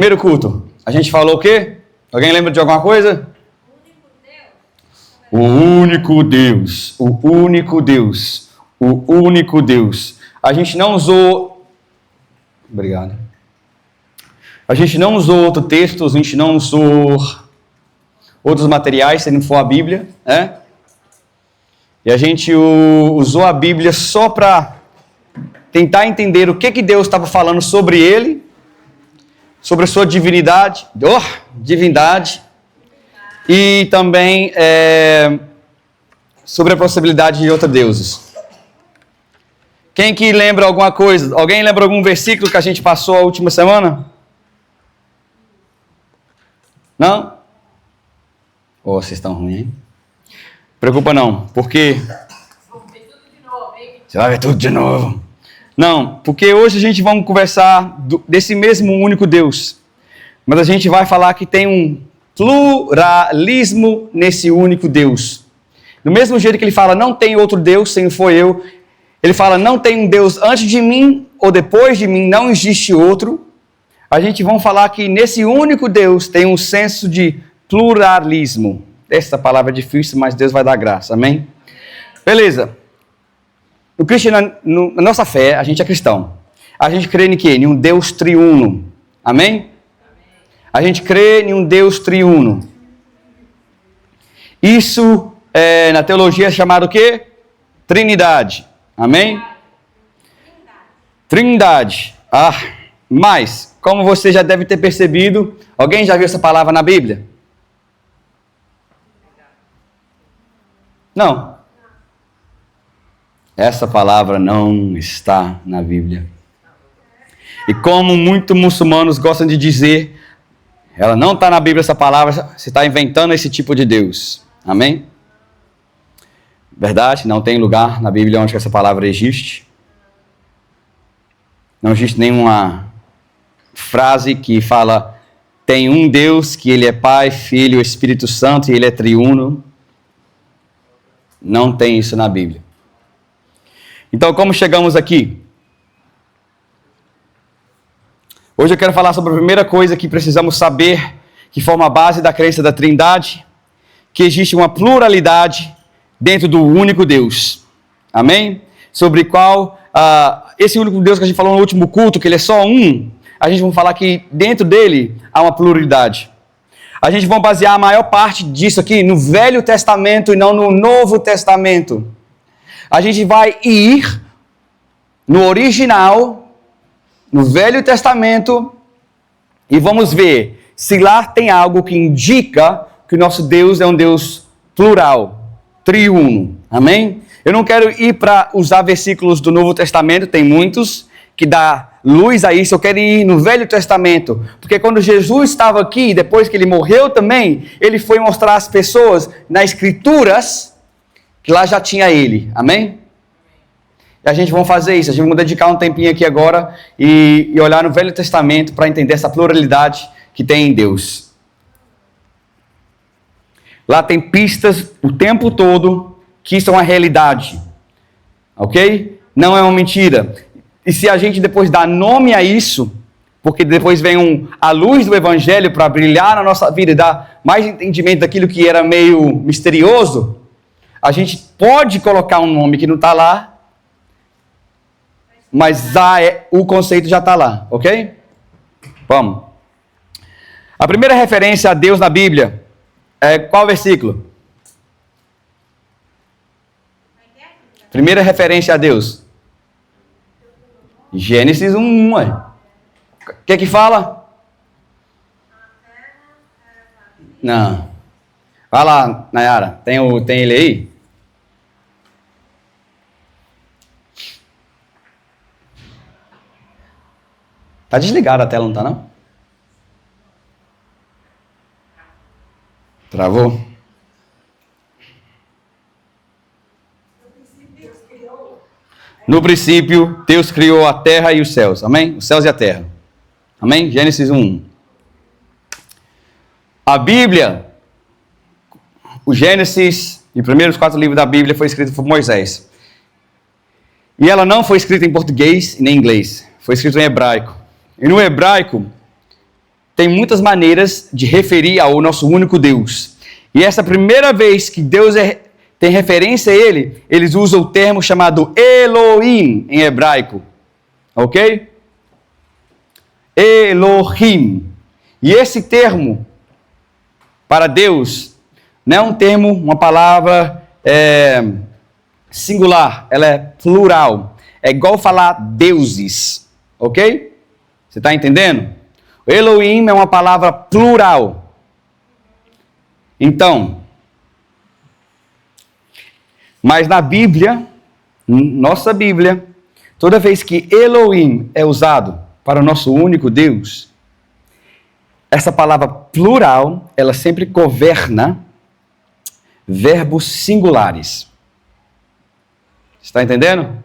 Primeiro culto, a gente falou o quê? Alguém lembra de alguma coisa? O único Deus. O único Deus. O único Deus. A gente não usou... Obrigado. A gente não usou outros textos, a gente não usou outros materiais, se não for a Bíblia, né? E a gente usou a Bíblia só para tentar entender o que Deus estava falando sobre ele, sobre a sua divindade, e também sobre a possibilidade de outros deuses. Quem que lembra alguma coisa? Alguém lembra algum versículo que a gente passou a última semana? Não? Oh, vocês estão ruins, hein? Preocupa não, porque... Você vai ver tudo de novo. Não, porque hoje a gente vai conversar desse mesmo único Deus. Mas a gente vai falar que tem um pluralismo nesse único Deus. Do mesmo jeito que ele fala, não tem outro Deus, sem for eu. Ele fala, não tem um Deus antes de mim ou depois de mim, não existe outro. A gente vai falar que nesse único Deus tem um senso de pluralismo. Essa palavra é difícil, mas Deus vai dar graça, amém? Beleza. No cristiano, na nossa fé, a gente é cristão. A gente crê em quê? Em um Deus triuno, amém? A gente crê em um Deus triuno. Isso na teologia é chamado o quê? Trindade, amém? Trindade. Mas, como você já deve ter percebido, alguém já viu essa palavra na Bíblia? Não. Essa palavra não está na Bíblia. E como muitos muçulmanos gostam de dizer, ela não está na Bíblia essa palavra, você está inventando esse tipo de Deus. Amém? Verdade, não tem lugar na Bíblia onde essa palavra existe. Não existe nenhuma frase que fala, tem um Deus que ele é Pai, Filho, Espírito Santo e ele é triuno. Não tem isso na Bíblia. Então, como chegamos aqui? Hoje eu quero falar sobre a primeira coisa que precisamos saber, que forma a base da crença da Trindade, que existe uma pluralidade dentro do único Deus. Amém? Sobre qual, esse único Deus que a gente falou no último culto, que ele é só um, a gente vai falar que dentro dele há uma pluralidade. A gente vai basear a maior parte disso aqui no Velho Testamento e não no Novo Testamento. A gente vai ir no original, no Velho Testamento, e vamos ver se lá tem algo que indica que o nosso Deus é um Deus plural, triuno. Amém? Eu não quero ir para usar versículos do Novo Testamento, tem muitos, que dá luz a isso. Eu quero ir no Velho Testamento, porque quando Jesus estava aqui, depois que ele morreu também, ele foi mostrar às pessoas nas Escrituras que lá já tinha ele, amém? E a gente vai fazer isso, a gente vai dedicar um tempinho aqui agora e olhar no Velho Testamento para entender essa pluralidade que tem em Deus. Lá tem pistas o tempo todo que isso é uma realidade, ok? Não é uma mentira. E se a gente depois dá nome a isso, porque depois vem a luz do Evangelho para brilhar na nossa vida e dar mais entendimento daquilo que era meio misterioso, a gente pode colocar um nome que não está lá, mas o conceito já está lá, ok? Vamos. A primeira referência a Deus na Bíblia é qual versículo? Primeira referência a Deus. Gênesis 1, ué. O que fala? Não. Vai lá, Nayara. Tem ele aí? Tá desligada a tela, não tá não? Travou? No princípio, Deus criou a terra e os céus. Amém? Os céus e a terra. Amém? Gênesis 1. A Bíblia, o Gênesis e os primeiros 4 livros da Bíblia foi escrito por Moisés. E ela não foi escrita em português nem em inglês. Foi escrito em hebraico. E no hebraico tem muitas maneiras de referir ao nosso único Deus. E essa primeira vez que Deus tem referência a ele, eles usam o termo chamado Elohim em hebraico. Ok? Elohim. E esse termo, para Deus, não é um termo, uma palavra singular, ela é plural. É igual falar deuses. Ok? Você está entendendo? Elohim é uma palavra plural. Então, mas na Bíblia, nossa Bíblia, toda vez que Elohim é usado para o nosso único Deus, essa palavra plural, ela sempre governa verbos singulares. Está entendendo?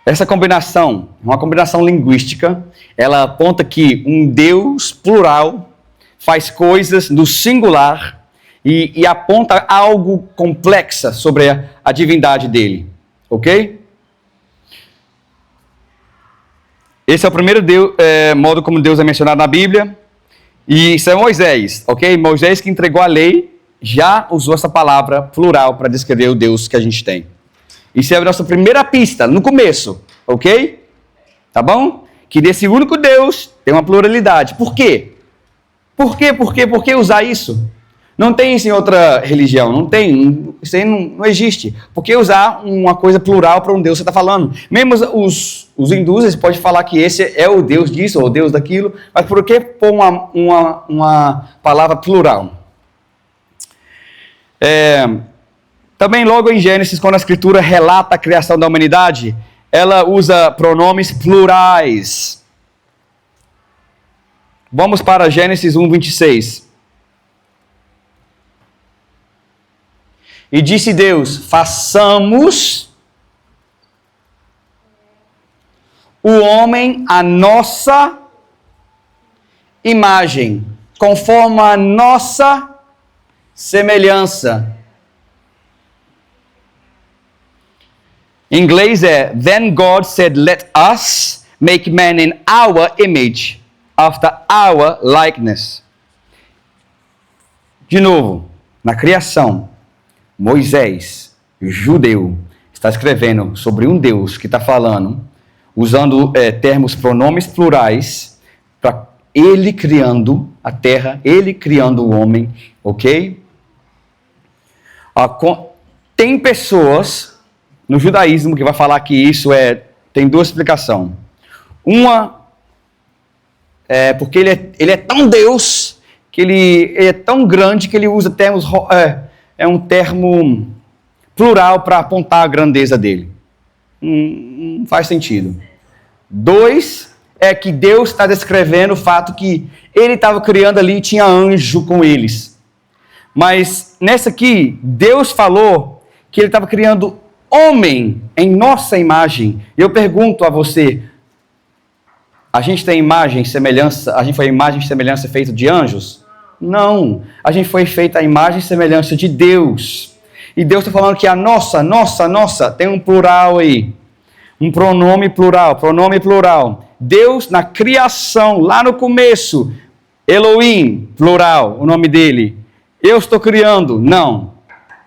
Essa combinação, uma combinação linguística, ela aponta que um Deus plural faz coisas no singular e aponta algo complexo sobre a divindade dele. Ok? Esse é o primeiro modo como Deus é mencionado na Bíblia. E isso é Moisés, ok? Moisés que entregou a lei já usou essa palavra plural para descrever o Deus que a gente tem. Isso é a nossa primeira pista, no começo, ok? Tá bom? Que desse único Deus tem uma pluralidade. Por quê? Por quê? Por que usar isso? Não tem isso em outra religião, não tem, isso aí não existe. Por que usar uma coisa plural para um Deus que você está falando? Mesmo os hindus, eles podem falar que esse é o Deus disso, ou o Deus daquilo, mas por que pôr uma palavra plural? Também logo em Gênesis, quando a Escritura relata a criação da humanidade, ela usa pronomes plurais. Vamos para Gênesis 1:26. E disse Deus, façamos o homem à nossa imagem, conforme a nossa semelhança. Em inglês é, then God said, let us make man in our image, after our likeness. De novo, na criação, Moisés, judeu, está escrevendo sobre um Deus que está falando, usando termos, pronomes plurais, para ele criando a terra, ele criando o homem, ok? Tem pessoas no judaísmo que vai falar que isso tem duas explicações. Uma é porque ele é tão Deus, que ele é tão grande que ele usa termos, um termo plural para apontar a grandeza dele. Não faz sentido. Dois, é que Deus está descrevendo o fato que ele estava criando ali e tinha anjo com eles. Mas nessa aqui, Deus falou que ele estava criando homem em nossa imagem. Eu pergunto a você, a gente tem imagem e semelhança, a gente foi imagem e semelhança feita de anjos? Não, a gente foi feita a imagem e semelhança de Deus. E Deus está falando que a nossa, tem um plural aí. Um pronome plural. Deus na criação, lá no começo, Elohim, plural, o nome dele. Eu estou criando, não.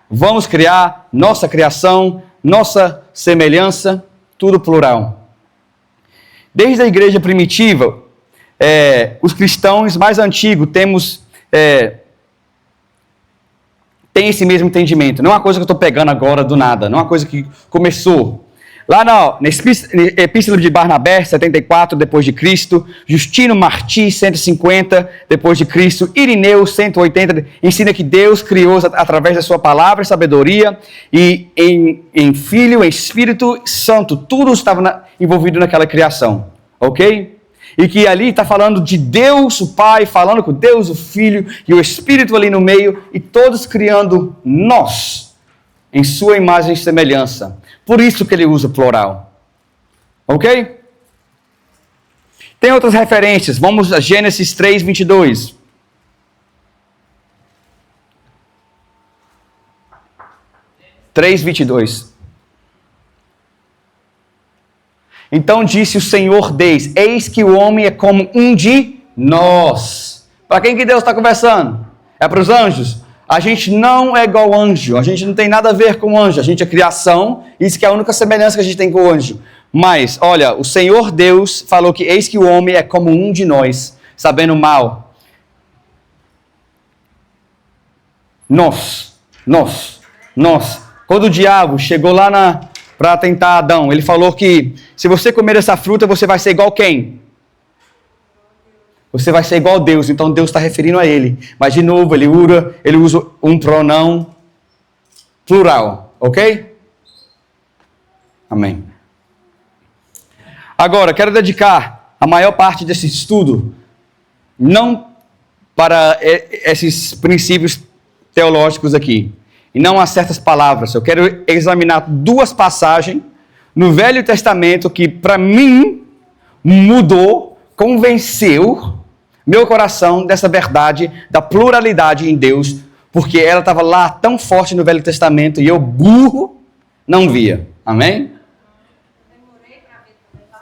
Vamos criar nossa criação, nossa semelhança, tudo plural. Desde a igreja primitiva, os cristãos mais antigos tem esse mesmo entendimento. Não é uma coisa que eu estou pegando agora do nada, não é uma coisa que começou. Lá na Epístola de Barnabé, 74 depois de Cristo, Justino Martí, 150 depois de Cristo, Irineu, 180, ensina que Deus criou através da sua palavra e sabedoria, e em Filho, em Espírito Santo, tudo estava envolvido naquela criação, ok? E que ali está falando de Deus o Pai, falando com Deus o Filho, e o Espírito ali no meio, e todos criando nós, em sua imagem e semelhança. Por isso que ele usa plural. Ok? Tem outras referências. Vamos a Gênesis 3:22. Então disse o Senhor Deus, eis que o homem é como um de nós. Para quem que Deus está conversando? É para os anjos? A gente não é igual anjo, a gente não tem nada a ver com anjo, a gente é criação, isso que é a única semelhança que a gente tem com o anjo. Mas, olha, o Senhor Deus falou que eis que o homem é como um de nós, sabendo mal. Nós. Quando o diabo chegou lá para tentar Adão, ele falou que se você comer essa fruta, você vai ser igual quem? Você vai ser igual a Deus, então Deus está referindo a ele. Mas de novo, ele usa um pronome plural, ok? Amém. Agora, quero dedicar a maior parte desse estudo não para esses princípios teológicos aqui, e não a certas palavras. Eu quero examinar duas passagens no Velho Testamento que, para mim, mudou, convenceu meu coração dessa verdade da pluralidade em Deus, porque ela estava lá tão forte no Velho Testamento e eu, burro, não via. Amém?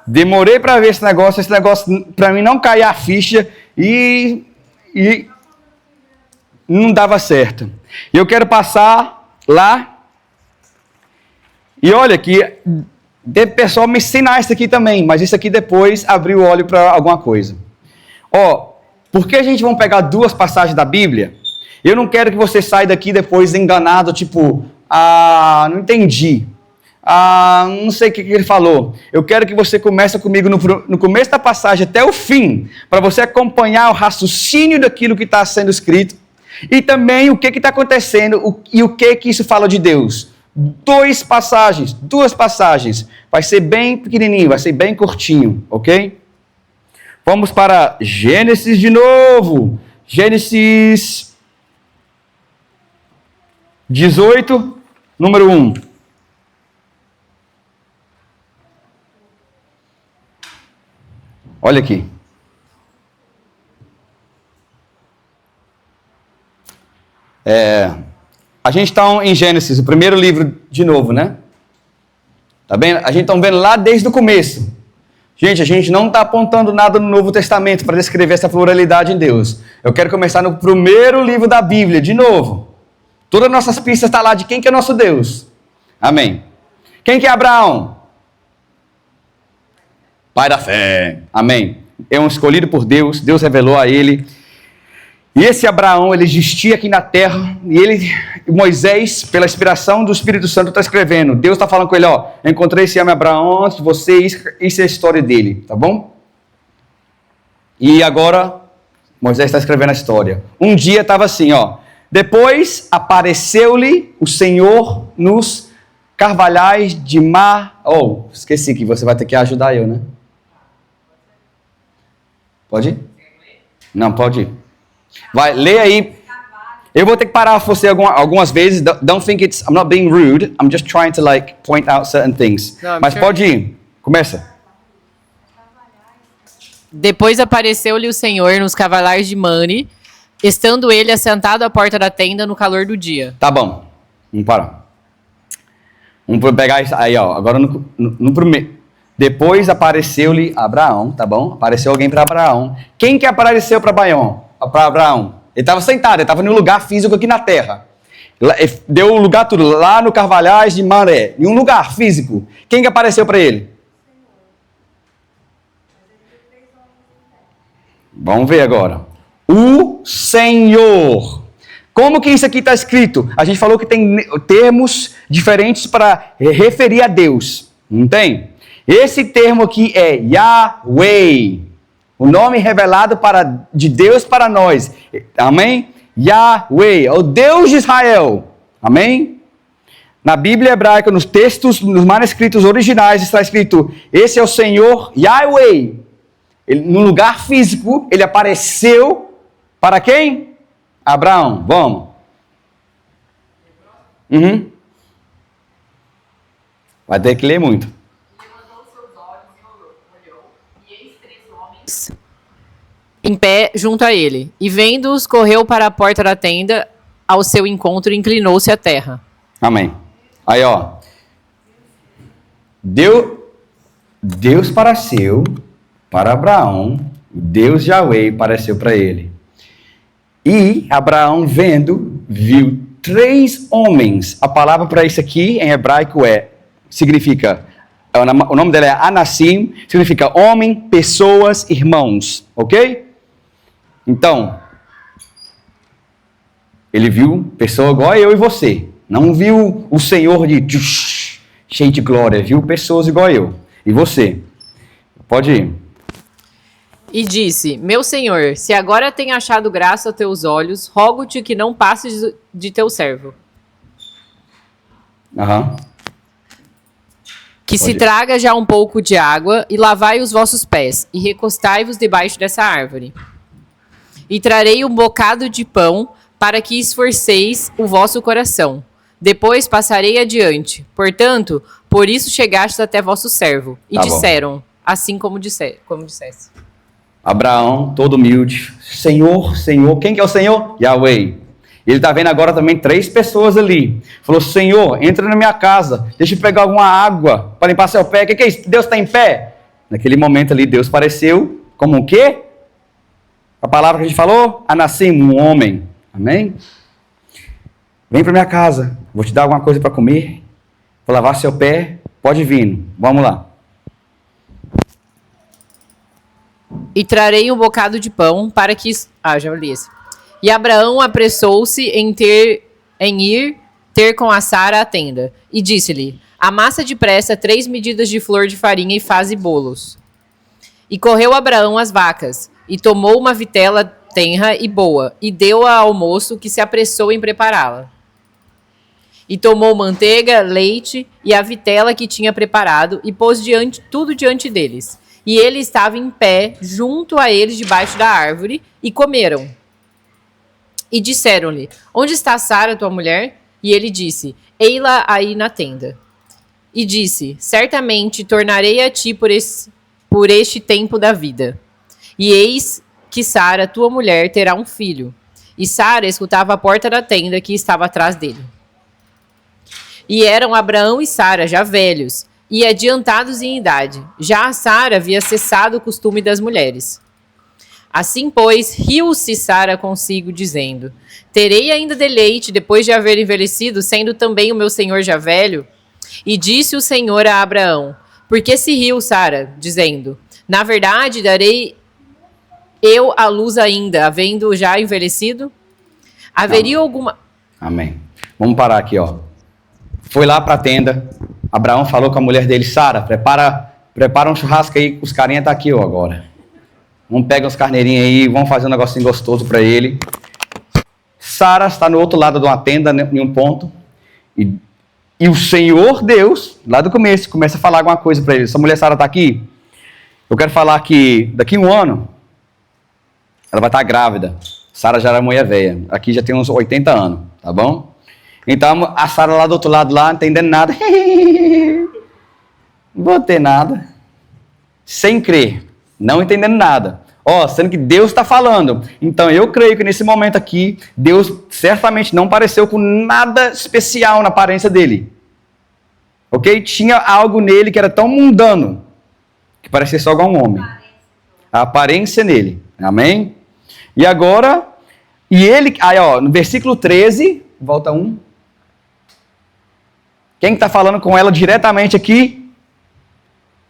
Demorei para ver esse negócio para mim não cair a ficha e não dava certo. E eu quero passar lá e olha que deve pessoal me ensinar isso aqui também, mas isso aqui depois abriu o olho para alguma coisa. Por que a gente vai pegar duas passagens da Bíblia? Eu não quero que você saia daqui depois enganado, tipo, não entendi. Não sei o que ele falou. Eu quero que você comece comigo no começo da passagem até o fim, para você acompanhar o raciocínio daquilo que está sendo escrito e também o que está acontecendo e o que isso fala de Deus. Duas passagens. Vai ser bem pequenininho, vai ser bem curtinho, ok? Vamos para Gênesis de novo. Gênesis 18, número 1. Olha aqui. A gente está em Gênesis, o primeiro livro de novo, né? Tá bem? A gente está vendo lá desde o começo. Gente, a gente não está apontando nada no Novo Testamento para descrever essa pluralidade em Deus. Eu quero começar no primeiro livro da Bíblia, de novo. Todas as nossas pistas estão lá de quem que é nosso Deus. Amém. Quem que é Abraão? Pai da fé. Amém. É um escolhido por Deus, Deus revelou a ele. E esse Abraão, ele existia aqui na terra, e Moisés, pela inspiração do Espírito Santo, está escrevendo. Deus está falando com ele, eu encontrei esse homem Abraão antes de você, isso é a história dele, tá bom? E agora, Moisés está escrevendo a história. Um dia estava assim, depois apareceu-lhe o Senhor nos carvalhais de Mar... esqueci que você vai ter que ajudar eu, né? Pode ir? Não, pode ir. Vai, lê aí. Eu vou ter que parar você algumas vezes. Don't think I'm not being rude. I'm just trying to point out certain things. No, mas sure. Pode ir. Começa. Depois apareceu-lhe o Senhor nos cavaleiros de Mane, estando ele assentado à porta da tenda no calor do dia. Tá bom. Vamos parar. Vamos pegar isso aí, agora no primeiro. Depois apareceu-lhe Abraão, tá bom? Apareceu alguém para Abraão. Quem que apareceu para Abraão? Ele estava sentado, ele estava em um lugar físico aqui na terra. Deu o lugar tudo, lá no Carvalhais de Maré, em um lugar físico. Quem que apareceu para ele? Vamos ver agora. O Senhor. Como que isso aqui está escrito? A gente falou que tem termos diferentes para referir a Deus. Não tem? Esse termo aqui é Yahweh. O nome revelado de Deus para nós. Amém? Yahweh, o Deus de Israel. Amém? Na Bíblia hebraica, nos textos, nos manuscritos originais, está escrito: esse é o Senhor Yahweh. No lugar físico, ele apareceu para quem? Abraão. Vamos. Vai ter que ler muito. Em pé junto a ele, e vendo-os, correu para a porta da tenda ao seu encontro e inclinou-se à terra. Amém. Aí, Deus apareceu para Abraão, Deus Yahweh apareceu para ele. E Abraão, vendo, viu 3 homens. A palavra para isso aqui em hebraico significa, o nome dela é Anassim, significa homem, pessoas, irmãos, ok? Então, ele viu pessoa igual a eu e você. Não viu o Senhor cheio de glória, viu pessoas igual a eu e você. Pode ir. E disse: Meu senhor, se agora tenho achado graça a teus olhos, rogo-te que não passes de teu servo. Que se traga já um pouco de água, e lavai os vossos pés, e recostai-vos debaixo dessa árvore. E trarei um bocado de pão, para que esforceis o vosso coração. Depois passarei adiante. Portanto, por isso chegastes até vosso servo. E disseram, assim como dissesse. Abraão, todo humilde, Senhor, quem que é o Senhor? Yahweh. Ele está vendo agora também 3 pessoas ali. Falou, Senhor, entra na minha casa, deixa eu pegar alguma água para limpar seu pé. O que é isso? Deus está em pé? Naquele momento ali, Deus apareceu como o quê? A palavra que a gente falou? Anassim, um homem. Amém? Vem para minha casa, vou te dar alguma coisa para comer, vou lavar seu pé, pode vir, vamos lá. E trarei um bocado de pão para que... já li esse. E Abraão apressou-se em ir ter com a Sara a tenda. E disse-lhe, amassa depressa 3 medidas de flor de farinha e faze bolos. E correu Abraão às vacas, e tomou uma vitela tenra e boa, e deu-a ao moço que se apressou em prepará-la. E tomou manteiga, leite e a vitela que tinha preparado, e pôs tudo diante deles. E ele estava em pé, junto a eles, debaixo da árvore, e comeram. E disseram-lhe, onde está Sara, tua mulher? E ele disse, ei-la aí na tenda. E disse, certamente tornarei a ti por este tempo da vida. E eis que Sara, tua mulher, terá um filho. E Sara escutava a porta da tenda que estava atrás dele. E eram Abraão e Sara já velhos, e adiantados em idade. Já a Sara havia cessado o costume das mulheres. Assim, pois, riu-se Sara consigo, dizendo, terei ainda deleite depois de haver envelhecido, sendo também o meu senhor já velho? E disse o Senhor a Abraão, por que se riu Sara, dizendo, na verdade, darei eu à luz ainda, havendo já envelhecido? Haveria alguma... Amém. Vamos parar aqui, ó. Foi lá para a tenda, Abraão falou com a mulher dele, Sara, prepara um churrasco aí, os carinha tá aqui, ó, agora. Vamos pegar uns carneirinhos aí, vamos fazer um negocinho gostoso para ele. Sara está no outro lado de uma tenda, em um ponto, e o Senhor Deus, lá do começo, começa a falar alguma coisa para ele. Essa mulher Sara está aqui, eu quero falar que daqui a 1 ano, ela vai estar grávida. Sara já era mulher velha, aqui já tem uns 80 anos, tá bom? Então a Sara lá do outro lado, lá, não entendendo nada. Não vou ter nada. Sem crer, não entendendo nada. Sendo que Deus está falando. Então eu creio que nesse momento aqui, Deus certamente não pareceu com nada especial na aparência dele. Ok? Tinha algo nele que era tão mundano, que parecia só igual um homem. A aparência nele. Amém? E agora, no versículo 13, volta 1. Quem está falando com ela diretamente aqui?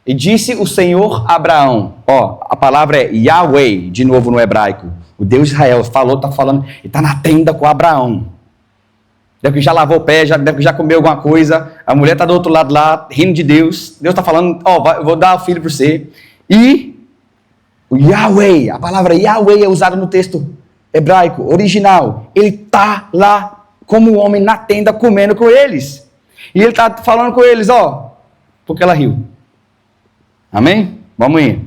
E disse o Senhor a Abraão. A palavra é Yahweh, de novo no hebraico. O Deus de Israel está falando, ele está na tenda com Abraão. Deve que já lavou o pé, deve que já comeu alguma coisa. A mulher está do outro lado lá, rindo de Deus. Deus está falando, eu vou dar o filho para você. E o Yahweh, a palavra Yahweh é usada no texto hebraico, original. Ele está lá como homem na tenda comendo com eles. E ele está falando com eles, porque ela riu. Amém? Vamos ir.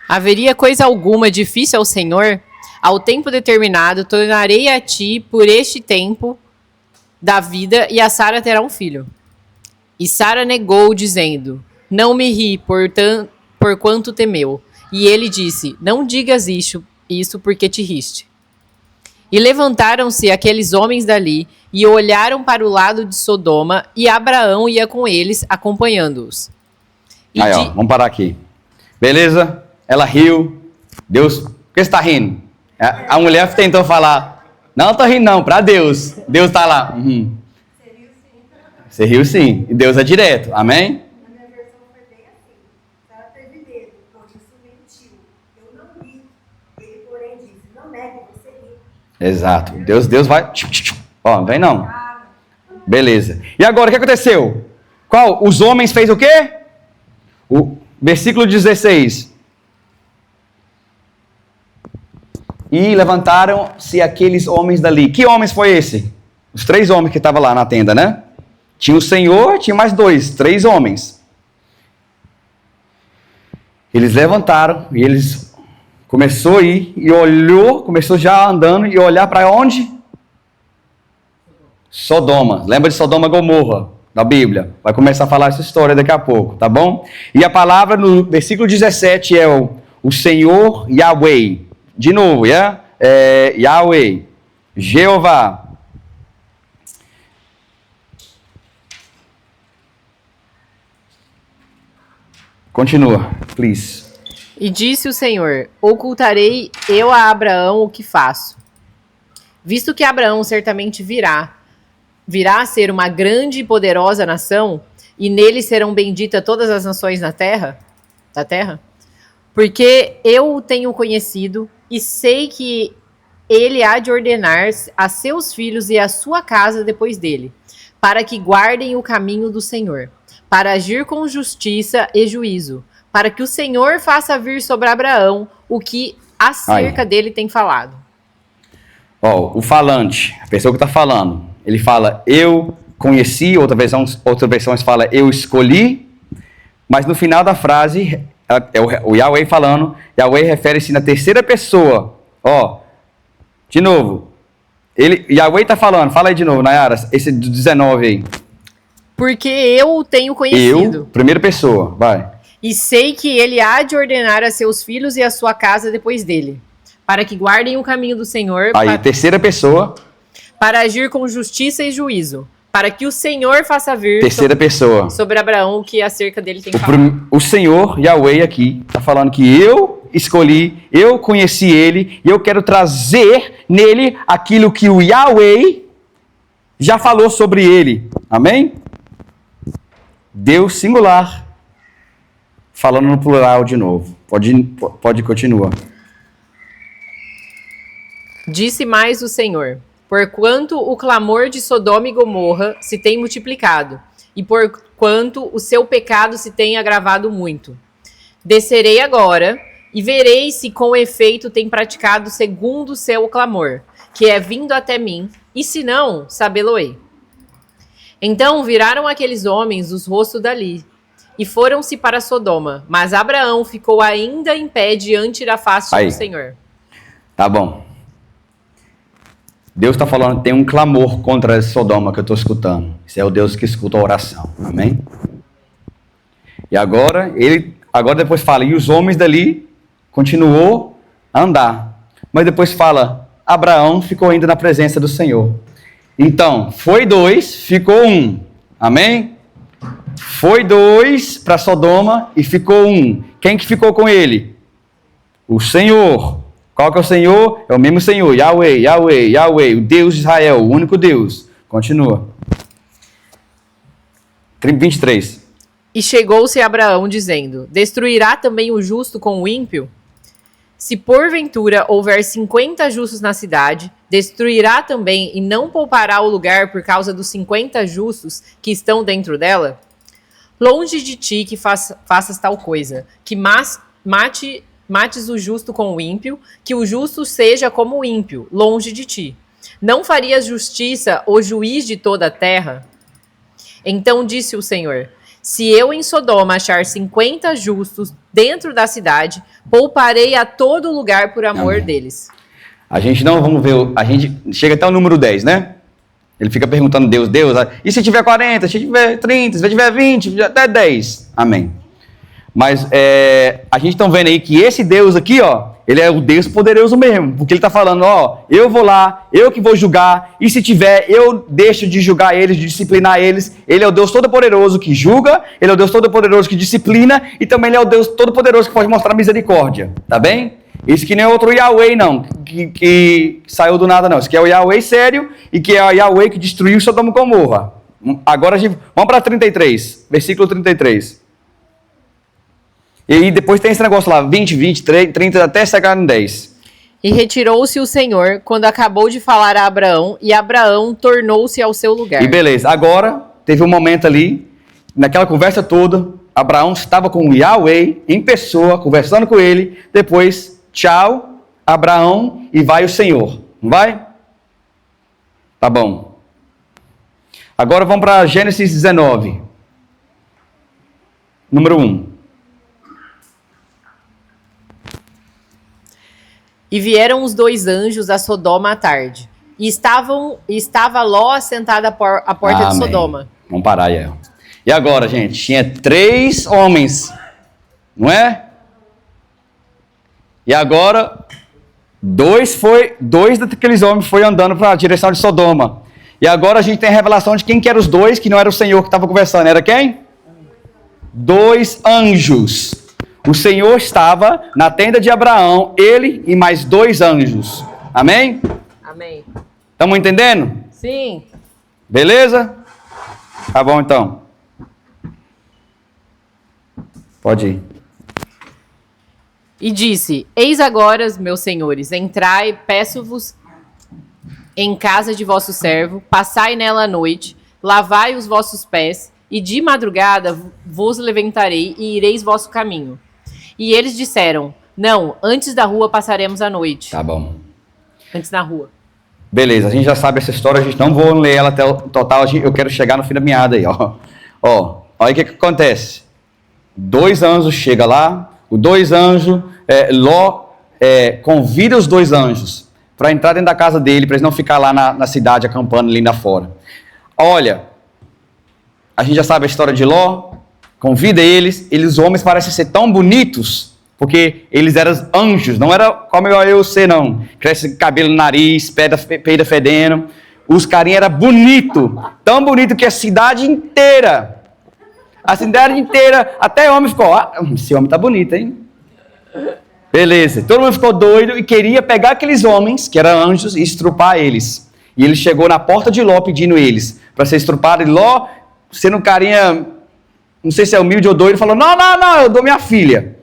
Haveria coisa alguma difícil ao Senhor? Ao tempo determinado, tornarei a ti por este tempo da vida, e a Sara terá um filho. E Sara negou, dizendo, não me ri, por quanto temeu. E ele disse, não digas isso porque te riste. E levantaram-se aqueles homens dali e olharam para o lado de Sodoma, e Abraão ia com eles, acompanhando-os. E Aí, ó, vamos parar aqui. Beleza? Ela riu. Deus, por que você está rindo? A mulher tentou falar, não estou rindo não, para Deus. Deus está lá. Uhum. Você riu sim. E Deus é direto. Amém? Na minha versão foi bem assim. Ela teve medo, por isso mentiu. Eu não ri. Ele, porém, disse, não negue, você ri. Exato. Deus vai... Ó, não vem não. Beleza. E agora, o que aconteceu? Os homens fez o quê? O versículo 16. E levantaram-se aqueles homens dali. Que homens foi esse? Os 3 homens que estavam lá na tenda, né? Tinha o Senhor, tinha mais 3 homens. Eles levantaram e eles começou a ir e olhou, começou já andando e olhar para onde? Sodoma. Lembra de Sodoma e Gomorra da Bíblia? Vai começar a falar essa história daqui a pouco, tá bom? E a palavra no versículo 17 é o Senhor Yahweh. De novo, Yahweh, Jeová. Continua, please. E disse o Senhor: ocultarei eu a Abraão o que faço. Visto que Abraão certamente virá a ser uma grande e poderosa nação, e nele serão benditas todas as nações da terra, porque eu o tenho conhecido e sei que ele há de ordenar a seus filhos e a sua casa depois dele, para que guardem o caminho do Senhor, para agir com justiça e juízo, para que o Senhor faça vir sobre Abraão o que acerca dele tem falado. Ó, o falante, a pessoa que está falando, ele fala, eu conheci, outra versão fala, eu escolhi, mas no final da frase, é o Yahweh falando, Yahweh refere-se na terceira pessoa. Ó, de novo, Yahweh está falando, fala aí de novo, Nayara, esse do 19 aí. Porque eu o tenho conhecido. Eu, primeira pessoa, vai. E sei que ele há de ordenar a seus filhos e a sua casa depois dele, para que guardem o caminho do Senhor. Aí, terceira pessoa. Para agir com justiça e juízo, para que o Senhor faça vir terceira pessoa. Sobre Abraão o que acerca dele tem falado. O Senhor, Yahweh aqui, está falando que eu escolhi, eu conheci ele, e eu quero trazer nele aquilo que o Yahweh já falou sobre ele. Amém? Deus singular, falando no plural de novo. Pode continuar. Disse mais o Senhor: porquanto o clamor de Sodoma e Gomorra se tem multiplicado, e porquanto o seu pecado se tem agravado muito. Descerei agora, e verei se com efeito tem praticado segundo o seu clamor, que é vindo até mim, e se não, sabê-lo-ei. Então viraram aqueles homens os rostos dali, e foram-se para Sodoma, mas Abraão ficou ainda em pé diante da face do Senhor. Tá bom. Deus está falando, tem um clamor contra Sodoma que eu estou escutando. Esse é o Deus que escuta a oração. Amém? E agora, depois fala, e os homens dali continuou a andar. Mas depois fala, Abraão ficou ainda na presença do Senhor. Então, foi 2, ficou 1. Amém? Foi 2 para Sodoma e ficou 1. Quem que ficou com ele? O Senhor. Qual que é o Senhor? É o mesmo Senhor. Yahweh, Yahweh, Yahweh. O Deus de Israel, o único Deus. Continua. 23. E chegou-se Abraão dizendo: destruirá também o justo com o ímpio? Se porventura houver 50 justos na cidade, destruirá também e não poupará o lugar por causa dos 50 justos que estão dentro dela? Longe de ti que faças tal coisa, que mates o justo com o ímpio, que o justo seja como o ímpio, longe de ti. Não farias justiça o juiz de toda a terra? Então disse o Senhor: se eu em Sodoma achar 50 justos dentro da cidade, pouparei a todo lugar por amor deles. A gente não, vamos ver, a gente chega até o número 10, né? Ele fica perguntando Deus, e se tiver 40, se tiver 30, se tiver 20, até 10. Amém. Mas a gente está vendo aí que esse Deus aqui, ó, ele é o Deus poderoso mesmo, porque ele está falando, ó, eu vou lá, eu que vou julgar, e se tiver, eu deixo de julgar eles, de disciplinar eles. Ele é o Deus todo-poderoso que julga, ele é o Deus todo-poderoso que disciplina, e também ele é o Deus todo-poderoso que pode mostrar misericórdia, tá bem? Isso que nem outro Yahweh, não, que saiu do nada, não. Isso que é o Yahweh sério, e que é o Yahweh que destruiu Sodoma e Gomorra. Agora, vamos para 33, versículo 33. E aí depois tem esse negócio lá, 20, 30, até chegar no 10. E retirou-se o Senhor quando acabou de falar a Abraão, e Abraão tornou-se ao seu lugar. E beleza, agora teve um momento ali, naquela conversa toda, Abraão estava com o Yahweh em pessoa, conversando com ele. Depois, tchau, Abraão, e vai o Senhor. Não vai? Tá bom. Agora vamos para Gênesis 19. Número 1. E vieram os 2 anjos a Sodoma à tarde. E estava Ló assentado à porta de Sodoma. Vamos parar aí. E agora, gente? Tinha 3 homens, não é? E agora, 2 daqueles homens foi andando para a direção de Sodoma. E agora a gente tem a revelação de quem que eram os 2, que não era o Senhor que estava conversando. Era quem? 2 anjos. O Senhor estava na tenda de Abraão, ele e mais 2 anjos. Amém? Amém. Estamos entendendo? Sim. Beleza? Tá bom então. Pode ir. E disse: Eis agora, meus senhores, entrai, peço-vos em casa de vosso servo, passai nela a noite, lavai os vossos pés, e de madrugada vos levantarei e ireis vosso caminho. E eles disseram: Não, antes da rua passaremos a noite. Tá bom. Antes da rua. Beleza, a gente já sabe essa história, a gente não vou ler ela até o total, eu quero chegar no fim da meada aí, ó. Ó, olha o que acontece. 2 anjos chegam lá, os 2 anjos, Ló convida os 2 anjos para entrar dentro da casa dele, para eles não ficar lá na cidade acampando ali na fora. Olha, a gente já sabe a história de Ló, convida eles, os homens parecem ser tão bonitos, porque eles eram anjos, não era como eu e você não, cresce cabelo no nariz, peida fedendo, os carinhas eram bonitos, tão bonito que a cidade inteira, até o homem ficou, esse homem tá bonito, hein? Beleza, todo mundo ficou doido e queria pegar aqueles homens, que eram anjos, e estrupar eles. E ele chegou na porta de Ló pedindo eles para ser estrupado, e Ló, sendo um carinha, não sei se é humilde ou doido, falou, não, eu dou minha filha.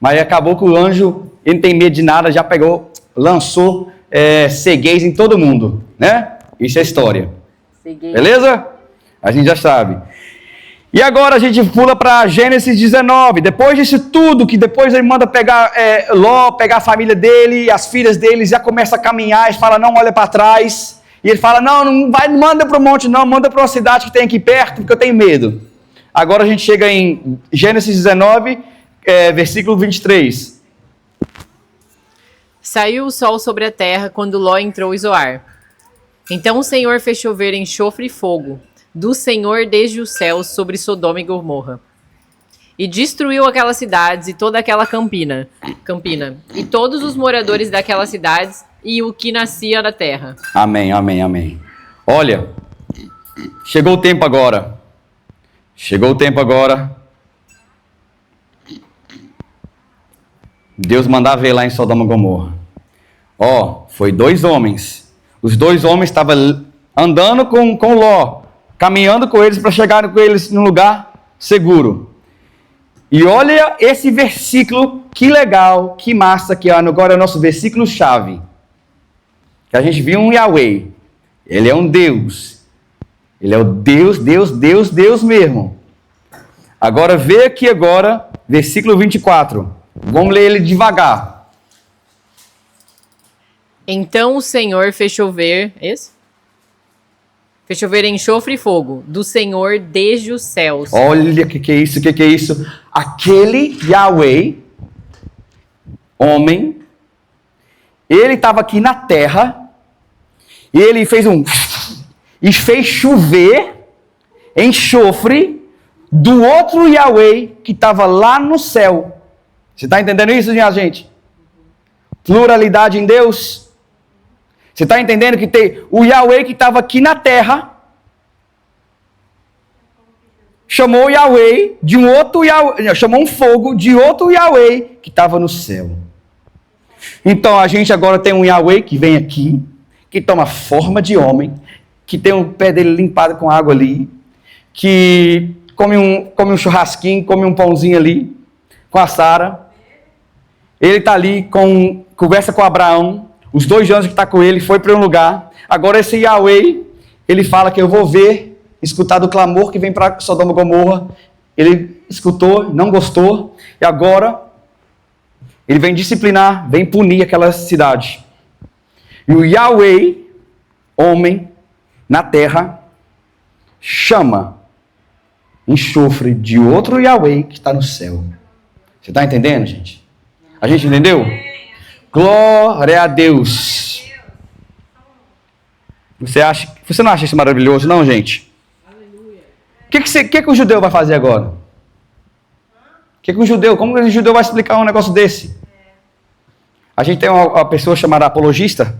Mas acabou que o anjo, ele não tem medo de nada, já pegou, lançou ceguez em todo mundo, né? Isso é história. Ceguez. Beleza? A gente já sabe. E agora a gente pula para Gênesis 19. Depois disso tudo, que depois ele manda pegar Ló, pegar a família dele, as filhas dele, já começa a caminhar, ele fala, não olha para trás. E ele fala, não vai, manda para o monte não, manda para uma cidade que tem aqui perto, porque eu tenho medo. Agora a gente chega em Gênesis 19, versículo 23. Saiu o sol sobre a terra quando Ló entrou em Zoar. Então o Senhor fez chover enxofre e fogo do Senhor desde os céus sobre Sodoma e Gomorra. E destruiu aquelas cidades e toda aquela campina, e todos os moradores daquelas cidades e o que nascia da terra. Amém, amém, amém. Olha, chegou o tempo agora. Deus mandar ver lá em Sodoma e Gomorra. Foi 2 homens. Os 2 homens estavam andando com Ló, caminhando com eles para chegar com eles num lugar seguro. E olha esse versículo, que legal, que massa, que agora é o nosso versículo-chave. Que a gente viu um Yahweh. Ele é um Deus. Ele é o Deus mesmo. Agora vê aqui versículo 24. Vamos ler ele devagar. Então o Senhor fez chover... Fez chover enxofre e fogo do Senhor desde os céus. Olha o que é isso, Aquele Yahweh, homem, ele estava aqui na terra, e ele fez e fez chover enxofre do outro Yahweh que estava lá no céu. Você está entendendo isso, minha gente? pluralidade em Deus? Você está entendendo que tem o Yahweh que estava aqui na terra, chamou o Yahweh de um outro Yahweh, chamou um fogo de outro Yahweh que estava no céu. Então a gente agora tem um Yahweh que vem aqui, que toma forma de homem, que tem o pé dele limpado com água ali, que come um churrasquinho, come um pãozinho ali, com a Sara. Ele está ali, conversa com Abraão, os 2 anos que está com ele, foi para um lugar. Agora esse Yahweh, ele fala que eu vou ver, escutar do clamor que vem para Sodoma e Gomorra. Ele escutou, não gostou, e agora ele vem disciplinar, vem punir aquela cidade. E o Yahweh, homem, na terra, chama enxofre de outro Yahweh que está no céu. Você está entendendo, gente? A gente entendeu? Glória a Deus. Você não acha isso maravilhoso, não, gente? O que o judeu vai fazer agora? Como que o judeu vai explicar um negócio desse? A gente tem uma pessoa chamada apologista.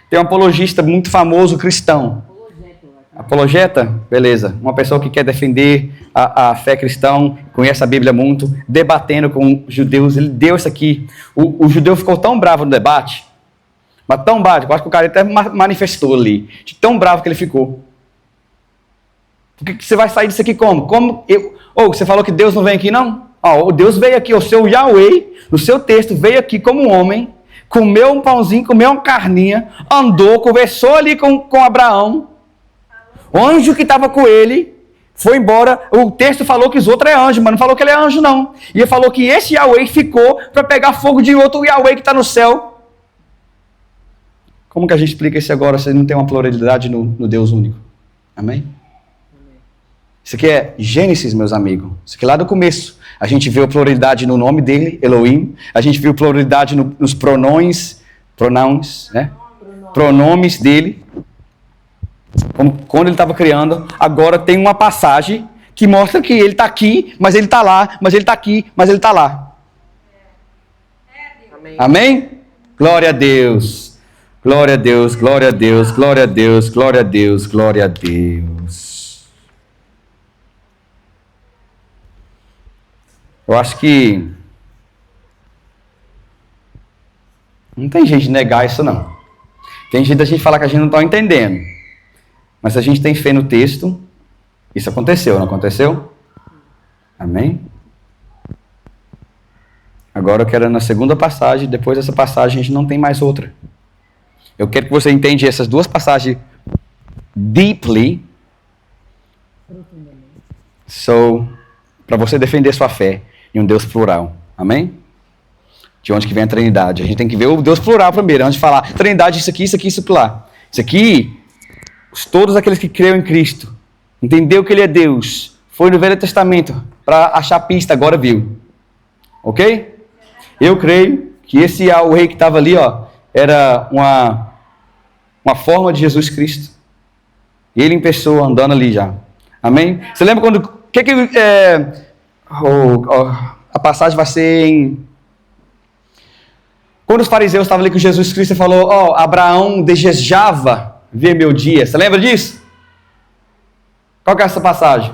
Tem um apologista muito famoso cristão. Apologeta? Beleza. Uma pessoa que quer defender a fé cristã, conhece a Bíblia muito, debatendo com judeus. Ele deu isso aqui. O judeu ficou tão bravo no debate, mas tão bravo, eu acho que o cara até manifestou ali, de tão bravo que ele ficou. Porque você vai sair disso aqui como? Você falou que Deus não vem aqui, não? O Deus veio aqui, o seu Yahweh, no seu texto, veio aqui como um homem, comeu um pãozinho, comeu uma carninha, andou, conversou ali com Abraão. O anjo que estava com ele foi embora. O texto falou que os outros é anjo, mas não falou que ele é anjo, não. E ele falou que esse Yahweh ficou para pegar fogo de outro Yahweh que está no céu. Como que a gente explica isso agora se não tem uma pluralidade no Deus único? Amém? Isso aqui é Gênesis, meus amigos. Isso aqui lá do começo. A gente viu a pluralidade no nome dele, Elohim. A gente viu pluralidade nos pronomes, né? Pronomes dele. Quando ele estava criando. Agora tem uma passagem que mostra que ele está aqui, mas ele está lá, mas ele está aqui, mas ele está lá. Amém? Amém? Glória a Deus. Glória a Deus, glória a Deus, glória a Deus, glória a Deus, glória a Deus. Eu acho que não tem jeito de negar isso, não. Tem jeito da gente falar que a gente não está entendendo. Mas se a gente tem fé no texto, isso aconteceu, não aconteceu? Amém? Agora eu quero ir na segunda passagem, depois dessa passagem a gente não tem mais outra. Eu quero que você entenda essas 2 passagens deeply. Para você defender sua fé em um Deus plural. Amém? De onde que vem a Trindade? A gente tem que ver o Deus plural primeiro, antes de falar Trindade, isso aqui, isso aqui, isso lá. Isso aqui, todos aqueles que creram em Cristo, entendeu que Ele é Deus, foi no Velho Testamento para achar pista, agora viu. Ok? Eu creio que esse o rei que estava ali, era uma forma de Jesus Cristo. Ele em pessoa, andando ali já. Amém? Você lembra quando... a passagem vai ser em... Quando os fariseus estavam ali com Jesus Cristo, ele falou, Abraão desejava ver meu dia. Você lembra disso? Qual que é essa passagem?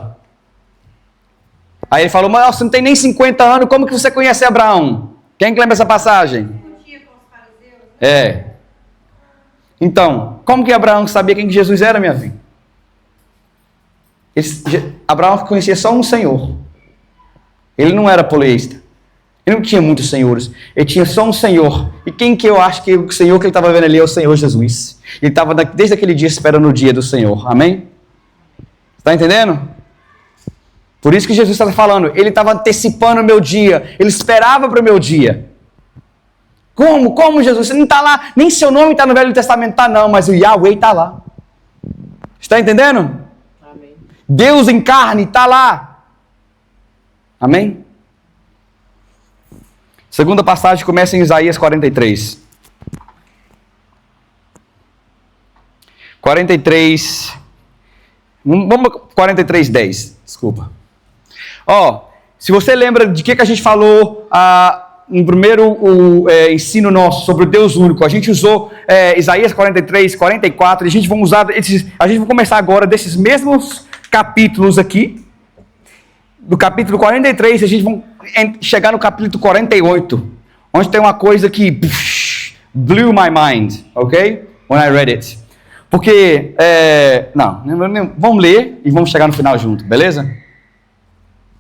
Aí ele falou, mas você não tem nem 50 anos, como que você conhece Abraão? Quem que lembra essa passagem? Então, como que Abraão sabia quem que Jesus era, minha filha? Abraão conhecia só um Senhor. Ele não era politeísta. Ele não tinha muitos senhores. Ele tinha só um Senhor. E quem que eu acho que o Senhor que ele estava vendo ali é o Senhor Jesus. Ele estava desde aquele dia esperando o dia do Senhor. Amém? Está entendendo? Por isso que Jesus estava falando. Ele estava antecipando o meu dia. Ele esperava para o meu dia. Como Jesus? Você não está lá. Nem seu nome está no Velho Testamento. Está não, mas o Yahweh está lá. Está entendendo? Amém. Deus em carne está lá. Amém? Segunda passagem começa em Isaías 43. 43. Vamos 43:10. Desculpa. Se você lembra de que a gente falou ensino nosso sobre o Deus único. A gente usou Isaías 43, 44, e a gente vai começar agora desses mesmos capítulos aqui. Do capítulo 43, a gente vai chegar no capítulo 48, onde tem uma coisa que blew my mind, ok? When I read it. Porque, vamos ler e vamos chegar no final junto, beleza?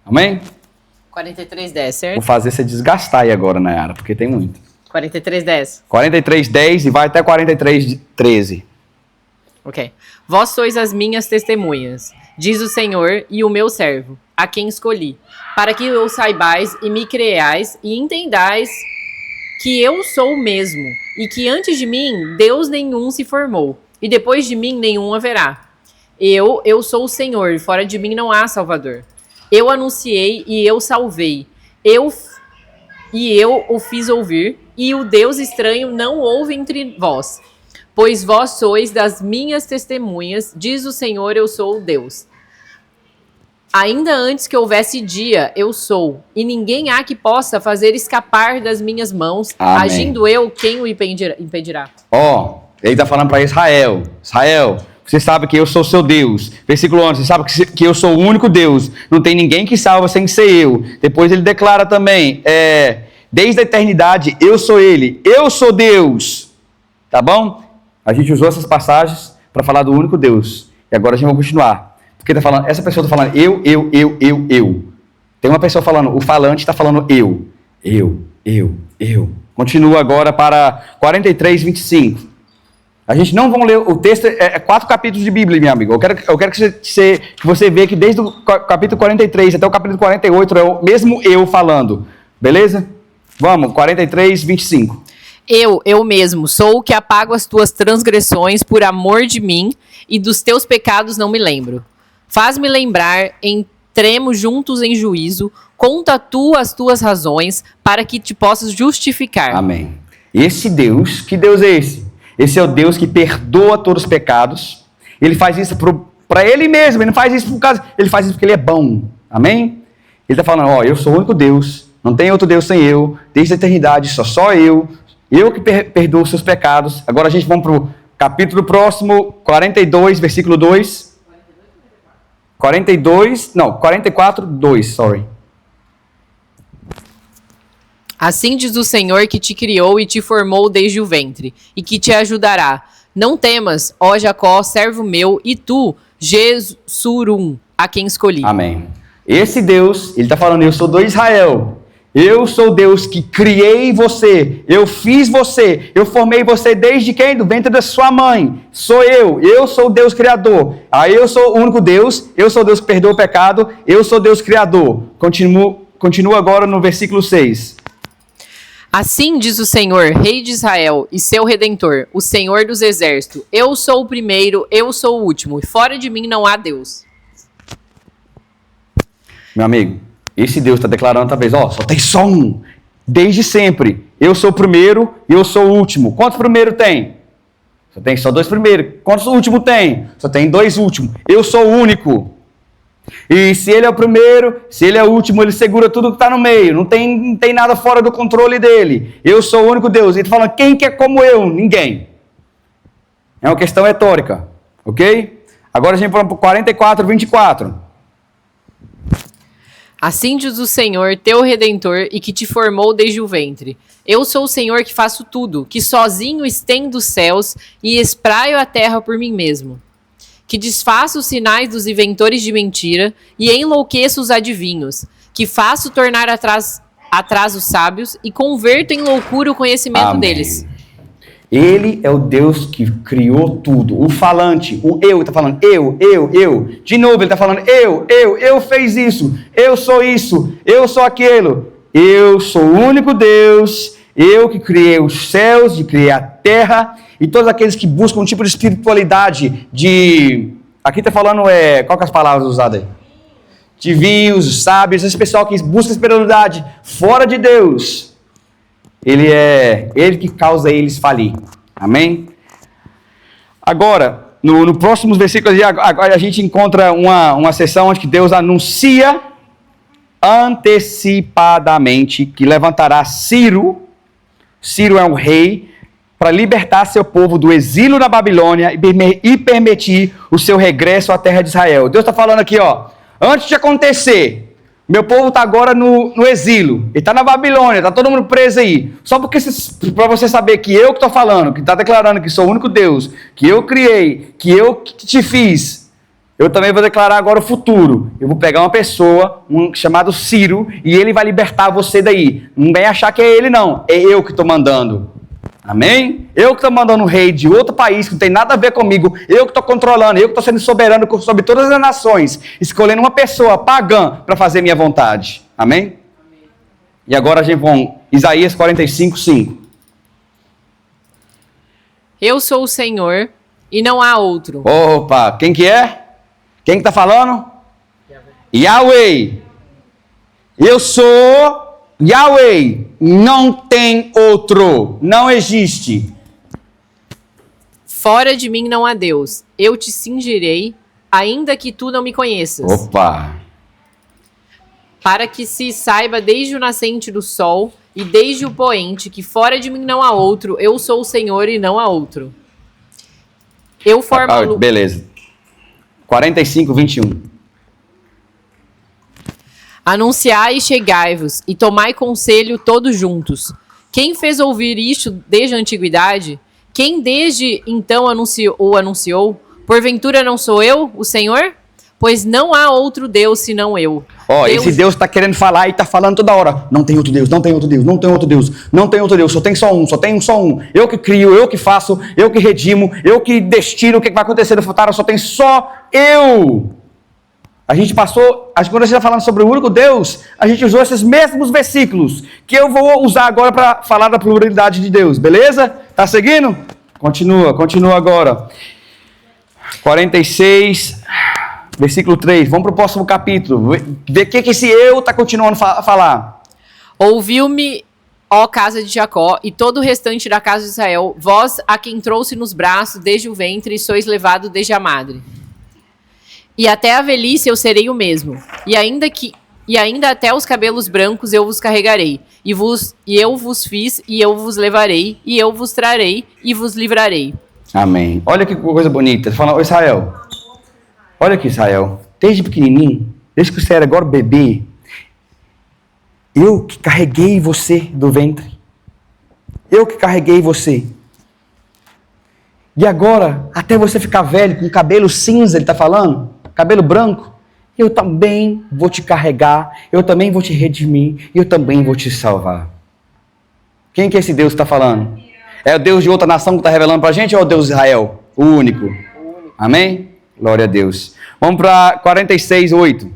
Amém? 43:10, certo? Vou fazer você desgastar aí agora, Nayara, porque tem muito. 43:10. 43:10 e vai até 43:13. Ok. Vós sois as minhas testemunhas, diz o Senhor e o meu servo, a quem escolhi, para que eu saibais e me creais e entendais que eu sou o mesmo, e que antes de mim Deus nenhum se formou, e depois de mim nenhum haverá. Eu sou o Senhor, fora de mim não há Salvador. Eu anunciei e eu salvei. Eu o fiz ouvir, e o Deus estranho não houve entre vós. Pois vós sois das minhas testemunhas, diz o Senhor, eu sou o Deus. Ainda antes que houvesse dia, eu sou, e ninguém há que possa fazer escapar das minhas mãos. Amém. Agindo eu, quem o impedirá? Ele está falando para Israel. Israel, você sabe que eu sou seu Deus. Versículo 11, você sabe que eu sou o único Deus. Não tem ninguém que salva sem ser eu. Depois ele declara também, desde a eternidade, eu sou ele. Eu sou Deus. Tá bom? A gente usou essas passagens para falar do único Deus. E agora a gente vai continuar. Porque tá falando, essa pessoa está falando eu. Tem uma pessoa falando, o falante está falando eu. Continua agora para 43:25. A gente não vai ler o texto, 4 capítulos de Bíblia, meu amigo. Eu quero que você veja que desde o capítulo 43 até o capítulo 48 é o mesmo eu falando. Beleza? Vamos, 43:25. Eu mesmo, sou o que apago as tuas transgressões por amor de mim, e dos teus pecados não me lembro. Faz-me lembrar, entremos juntos em juízo, conta tu as tuas razões, para que te possas justificar. Amém. Esse Deus, que Deus é esse? Esse é o Deus que perdoa todos os pecados. Ele faz isso para ele mesmo, ele não faz isso por causa, ele faz isso porque ele é bom. Amém? Ele está falando, eu sou o único Deus, não tem outro Deus sem eu, desde a eternidade, só eu que perdoo os seus pecados. Agora a gente vamos para o capítulo próximo, 42, versículo 2. 44:2, sorry. Assim diz o Senhor que te criou e te formou desde o ventre, e que te ajudará. Não temas, ó Jacó, servo meu, e tu, Jesurum, a quem escolhi. Amém. Esse Deus, ele está falando, eu sou do Israel. Eu sou Deus que criei você, eu fiz você, eu formei você desde quem? Do ventre da sua mãe. Sou eu sou o Deus criador. Aí eu sou o único Deus, eu sou Deus que perdoa o pecado, eu sou Deus criador. Continua agora no versículo 6. Assim diz o Senhor, Rei de Israel e seu Redentor, o Senhor dos Exércitos. Eu sou o primeiro, eu sou o último, e fora de mim não há Deus. Meu amigo, esse Deus está declarando talvez, só tem só um, desde sempre. Eu sou o primeiro e eu sou o último. Quantos primeiros tem? Só tem só 2 primeiros. Quantos últimos tem? Só tem 2 últimos. Eu sou o único. E se ele é o primeiro, se ele é o último, ele segura tudo que está no meio. Não tem nada fora do controle dele. Eu sou o único Deus. Ele está falando, quem que é como eu? Ninguém. É uma questão retórica. Ok? Agora a gente vai para o 44:24. Assim diz o Senhor, teu Redentor, e que te formou desde o ventre. Eu sou o Senhor que faço tudo, que sozinho estendo os céus e espraio a terra por mim mesmo. Que desfaço os sinais dos inventores de mentira e enlouqueço os adivinhos. Que faço tornar atrás os sábios e converto em loucura o conhecimento Amém. deles. Ele é o Deus que criou tudo. O falante, o eu, ele está falando eu. De novo, ele está falando eu fiz isso. Eu sou isso. Eu sou aquilo. Eu sou o único Deus. Eu que criei os céus, que criei a terra. E todos aqueles que buscam um tipo de espiritualidade, aqui está falando, qual que é as palavras usadas aí? Divinos, sábios, esse pessoal que busca espiritualidade fora de Deus. Ele que causa eles falir. Amém? Agora, no próximo versículo, agora a gente encontra uma seção onde Deus anuncia antecipadamente que levantará Ciro é um rei, para libertar seu povo do exílio na Babilônia e permitir o seu regresso à terra de Israel. Deus está falando aqui, ó, antes de acontecer, meu povo está agora no exílio, ele está na Babilônia, está todo mundo preso aí. Só porque para você saber que eu que estou falando, que está declarando que sou o único Deus, que eu criei, que eu que te fiz, eu também vou declarar agora o futuro. Eu vou pegar uma pessoa, chamado Ciro, e ele vai libertar você daí. Não vem achar que é ele, não. É eu que estou mandando. Amém? Eu que estou mandando um rei de outro país que não tem nada a ver comigo. Eu que estou controlando. Eu que estou sendo soberano sobre todas as nações. Escolhendo uma pessoa pagã para fazer minha vontade. Amém? E agora a gente vai Isaías 45, 5. Eu sou o Senhor e não há outro. Opa, quem que é? Quem que está falando? Yahweh. Eu sou Yahweh. Não tem outro. Não existe. Fora de mim não há Deus. Eu te cingirei, ainda que tu não me conheças. Opa. Para que se saiba desde o nascente do sol e desde o poente que fora de mim não há outro. Eu sou o Senhor e não há outro. Eu formo... Beleza. 45, 21. Anunciai e chegai-vos, e tomai conselho todos juntos. Quem fez ouvir isto desde a antiguidade? Quem desde então anunciou? Porventura não sou eu, o Senhor? Pois não há outro Deus senão eu. Esse Deus está querendo falar e está falando toda hora. Não tem outro Deus, não tem outro Deus, não tem outro Deus, não tem outro Deus, só tem só um. Eu que crio, eu que faço, eu que redimo, eu que destino o que vai acontecer no futuro, só tem só eu. A gente passou, quando a gente está falando sobre o único Deus, a gente usou esses mesmos versículos, que eu vou usar agora para falar da pluralidade de Deus, beleza? Tá seguindo? Continua agora. 46, versículo 3, vamos para o próximo capítulo, ver o que esse eu está continuando a falar. Ouviu-me, ó casa de Jacó, e todo o restante da casa de Israel, vós a quem trouxe nos braços desde o ventre, e sois levado desde a madre. E até a velhice eu serei o mesmo, e ainda até os cabelos brancos eu vos carregarei, e eu vos fiz, e eu vos levarei, e eu vos trarei, e vos livrarei. Amém. Olha que coisa bonita. Fala, ô Israel, olha aqui, Israel, desde pequenininho, desde que você era agora bebê, eu que carreguei você do ventre, eu que carreguei você. E agora, até você ficar velho, com cabelo cinza, ele está falando, cabelo branco, eu também vou te carregar, eu também vou te redimir, eu também vou te salvar. Quem que esse Deus está falando? É o Deus de outra nação que está revelando para a gente ou é o Deus de Israel? O único. Amém? Glória a Deus. Vamos para 46, 8.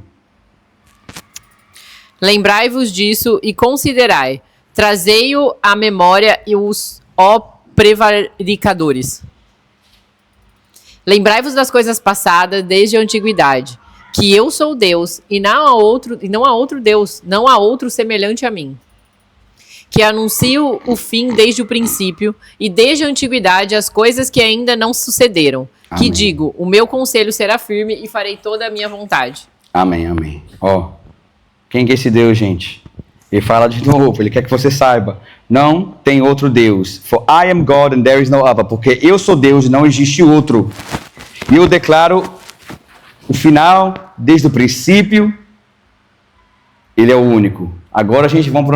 Lembrai-vos disso e considerai, trazei-o à memória e os prevaricadores. Lembrai-vos das coisas passadas desde a antiguidade, que eu sou Deus e não há outro Deus, não há outro semelhante a mim. Que anuncio o fim desde o princípio e desde a antiguidade as coisas que ainda não sucederam. Amém. Que digo, o meu conselho será firme e farei toda a minha vontade. Amém, amém. Quem que é esse Deus, gente? Ele fala de novo, ele quer que você saiba. Não tem outro Deus. For I am God and there is no other. Porque eu sou Deus e não existe outro. E eu declaro o final, desde o princípio, ele é o único. Agora a gente vamos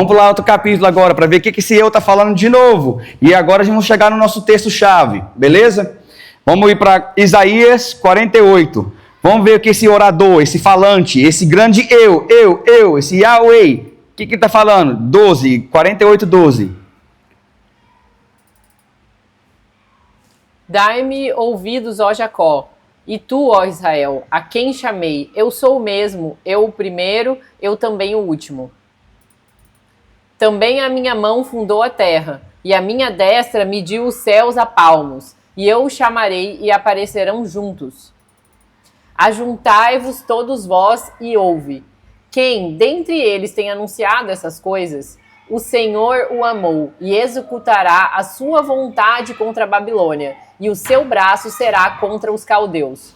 pular outro capítulo agora, para ver o que esse eu está falando de novo. E agora a gente vai chegar no nosso texto-chave, beleza? Vamos ir para Isaías 48. Vamos ver o que esse orador, esse falante, esse grande eu, esse Yahweh, o que ele está falando? 48, 12. Dai-me ouvidos, ó Jacó, e tu, ó Israel, a quem chamei, eu sou o mesmo, eu o primeiro, eu também o último. Também a minha mão fundou a terra, e a minha destra mediu os céus a palmos, e eu os chamarei e aparecerão juntos. Ajuntai-vos todos vós e ouve. Quem dentre eles tem anunciado essas coisas? O Senhor o amou e executará a sua vontade contra a Babilônia, e o seu braço será contra os caldeus.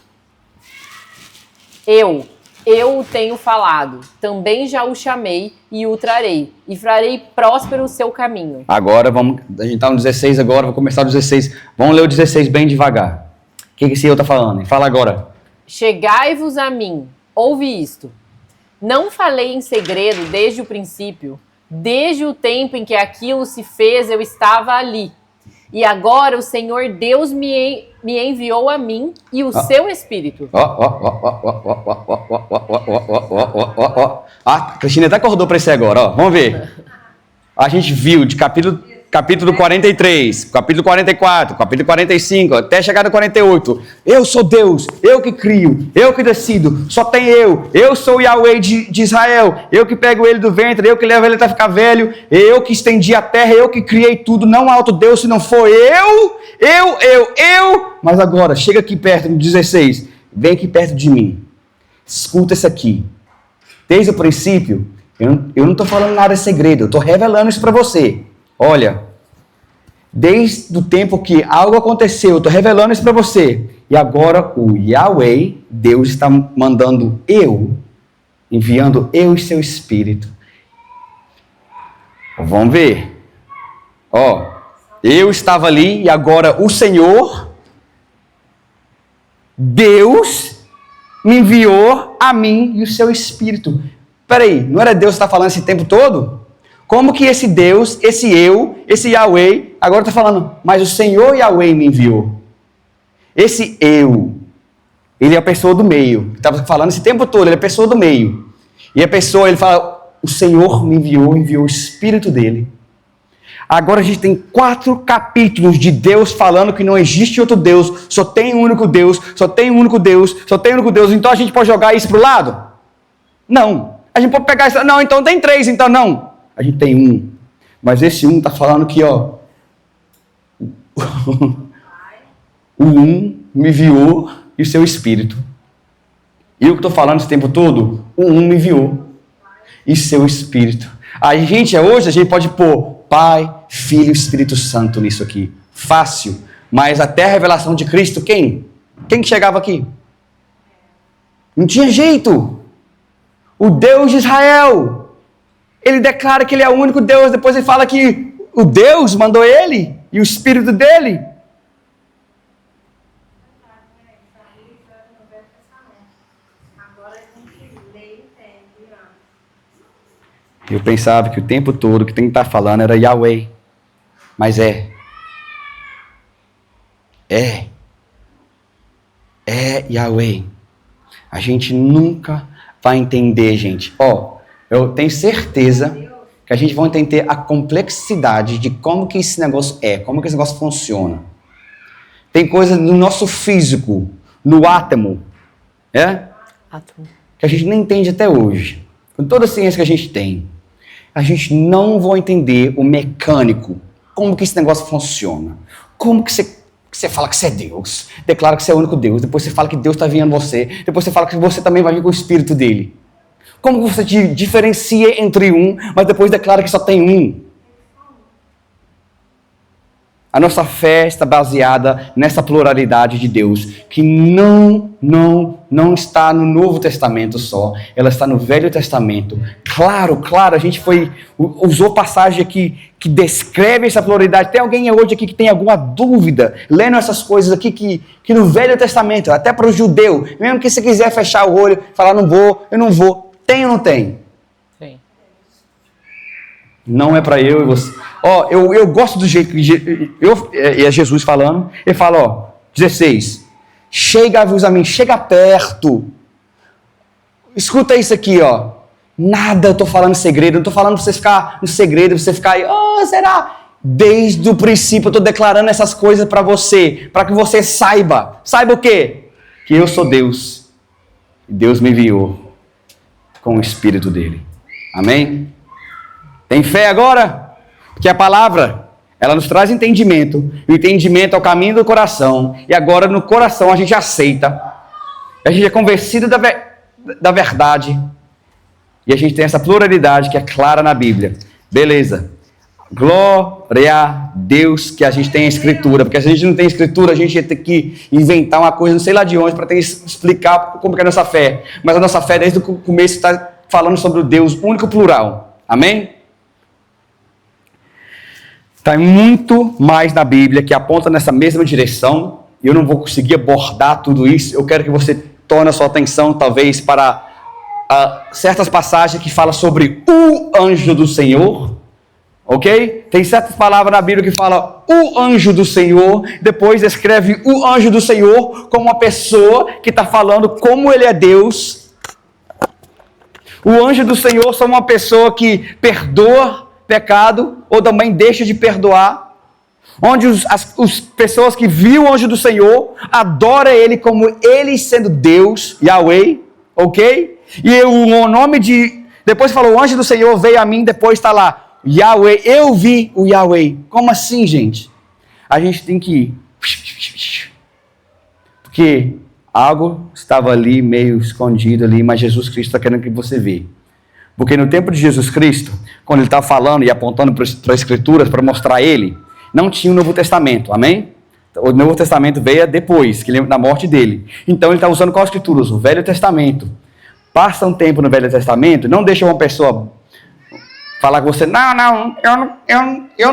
eu o tenho falado. Também já o chamei e o trarei. E farei próspero o seu caminho. Agora, a gente está no 16 agora, vou começar o 16. Vamos ler o 16 bem devagar. O que esse eu está falando? Fala agora. Chegai-vos a mim. Ouve isto. Não falei em segredo desde o princípio. Desde o tempo em que aquilo se fez, eu estava ali. E agora o Senhor Deus me enviou a mim e o seu Espírito. A Cristina até acordou para esse agora, ó. Vamos ver. A gente viu de capítulo 43, capítulo 44, capítulo 45, até chegar no 48. Eu sou Deus, eu que crio, eu que decido, só tem eu sou o Yahweh de Israel, eu que pego ele do ventre, eu que levo ele até ficar velho, eu que estendi a terra, eu que criei tudo, não há outro Deus se não for eu. Mas agora, chega aqui perto, no 16, vem aqui perto de mim, escuta isso aqui. Desde o princípio, eu não estou falando nada de segredo, eu estou revelando isso para você. Olha, desde o tempo que algo aconteceu, eu estou revelando isso para você. E agora o Yahweh, Deus está mandando enviando eu e seu Espírito. Vamos ver. Eu estava ali e agora o Senhor, Deus, me enviou a mim e o seu Espírito. Peraí, não era Deus que está falando esse tempo todo? Como que esse Deus, esse Yahweh, agora está falando, mas o Senhor Yahweh me enviou. Esse ele é a pessoa do meio. Estava falando esse tempo todo, ele é a pessoa do meio. E a pessoa, ele fala, o Senhor me enviou o Espírito dele. Agora a gente tem 4 capítulos de Deus falando que não existe outro Deus, só tem um único Deus, só tem um único Deus, só tem um único Deus. Então a gente pode jogar isso para o lado? Não. A gente pode pegar isso, não, então tem 3, então não. A gente tem um. Mas esse um está falando que, o um me enviou e o seu Espírito. E eu que estou falando esse tempo todo, o um me enviou e seu Espírito. Hoje a gente pode pôr Pai, Filho e Espírito Santo nisso aqui. Fácil. Mas até a revelação de Cristo, quem? Quem que chegava aqui? Não tinha jeito. O Deus de Israel. Ele declara que ele é o único Deus. Depois ele fala que o Deus mandou ele e o Espírito dele. Eu pensava que o tempo todo que tem que estar falando era Yahweh. Mas é Yahweh. A gente nunca vai entender, gente. Eu tenho certeza que a gente vai entender a complexidade de como que esse negócio como que esse negócio funciona. Tem coisa no nosso físico, no átomo, que a gente não entende até hoje. Com toda a ciência que a gente tem, a gente não vai entender o mecânico, como que esse negócio funciona. Como que você fala que você é Deus, declara que você é o único Deus, depois você fala que Deus está vindo você, depois você fala que você também vai vir com o Espírito dele. Como você diferencia entre um, mas depois declara que só tem um? A nossa fé está baseada nessa pluralidade de Deus, que não está no Novo Testamento só, ela está no Velho Testamento. Claro, a gente usou passagem aqui que descreve essa pluralidade. Tem alguém hoje aqui que tem alguma dúvida, lendo essas coisas aqui, que no Velho Testamento, até para o judeu, mesmo que você quiser fechar o olho, falar eu não vou, tem ou não tem? Tem. Não é para eu e você. Eu gosto do jeito que é Jesus falando. Ele fala, 16. Chega-vos a mim, chega perto. Escuta isso aqui, Nada eu estou falando segredo. Não estou falando para você ficar no segredo, você ficar aí, será? Desde o princípio eu estou declarando essas coisas para você, para que você saiba. Saiba o quê? Que eu sou Deus. Deus me enviou com o Espírito dele. Amém? Tem fé agora? Porque a palavra, ela nos traz entendimento. E o entendimento é o caminho do coração. E agora no coração a gente aceita. A gente é convencido da verdade. E a gente tem essa pluralidade que é clara na Bíblia. Beleza. Glória a Deus que a gente tem a Escritura, porque se a gente não tem Escritura, a gente ia ter que inventar uma coisa, não sei lá de onde, para ter que explicar como que é a nossa fé. Mas a nossa fé, desde o começo, está falando sobre o Deus único plural. Amém? Está muito mais na Bíblia que aponta nessa mesma direção. Eu não vou conseguir abordar tudo isso. Eu quero que você torne a sua atenção, talvez, para certas passagens que falam sobre o anjo do Senhor. Ok? Tem certas palavras na Bíblia que falam o anjo do Senhor, depois descreve o anjo do Senhor como uma pessoa que está falando como ele é Deus. O anjo do Senhor são uma pessoa que perdoa pecado ou também deixa de perdoar. Onde as pessoas que viram o anjo do Senhor adoram ele como ele sendo Deus, Yahweh, ok? E o nome de... Depois falou, o anjo do Senhor veio a mim, depois está lá, Yahweh, eu vi o Yahweh. Como assim, gente? A gente tem que ir. Porque algo estava ali, meio escondido ali, mas Jesus Cristo está querendo que você veja. Porque no tempo de Jesus Cristo, quando ele está falando e apontando para as Escrituras para mostrar ele, não tinha o Novo Testamento, amém? O Novo Testamento veio depois, da morte dele. Então ele está usando qual Escrituras? O Velho Testamento. Passa um tempo no Velho Testamento, não deixa uma pessoa falar com você, eu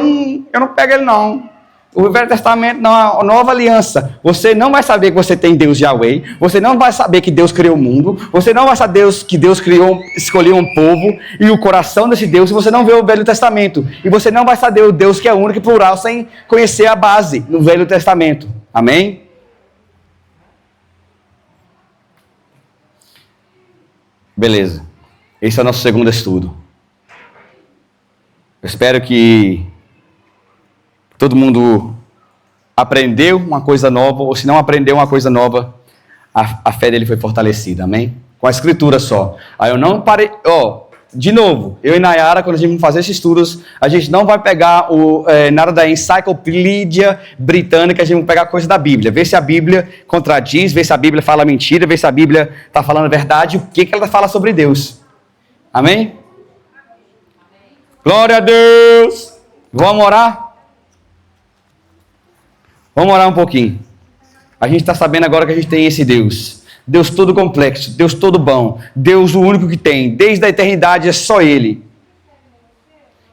não pego ele não. O Velho Testamento não, a Nova Aliança. Você não vai saber que você tem Deus Yahweh, você não vai saber que Deus criou o mundo, você não vai saber que Deus escolheu um povo e o coração desse Deus, se você não vê o Velho Testamento. E você não vai saber o Deus que é único e plural sem conhecer a base no Velho Testamento. Amém? Beleza. Esse é o nosso segundo estudo. Eu espero que todo mundo aprendeu uma coisa nova, ou se não aprendeu uma coisa nova, a fé dele foi fortalecida, amém? Com a Escritura só. Aí eu não parei, de novo, eu e Nayara, quando a gente vai fazer esses estudos, a gente não vai pegar nada da enciclopédia britânica, a gente vai pegar coisa da Bíblia, ver se a Bíblia contradiz, ver se a Bíblia fala mentira, ver se a Bíblia está falando a verdade, o que ela fala sobre Deus. Amém? Glória a Deus! Vamos orar? Vamos orar um pouquinho. A gente está sabendo agora que a gente tem esse Deus. Deus todo complexo, Deus todo bom. Deus o único que tem. Desde a eternidade é só Ele.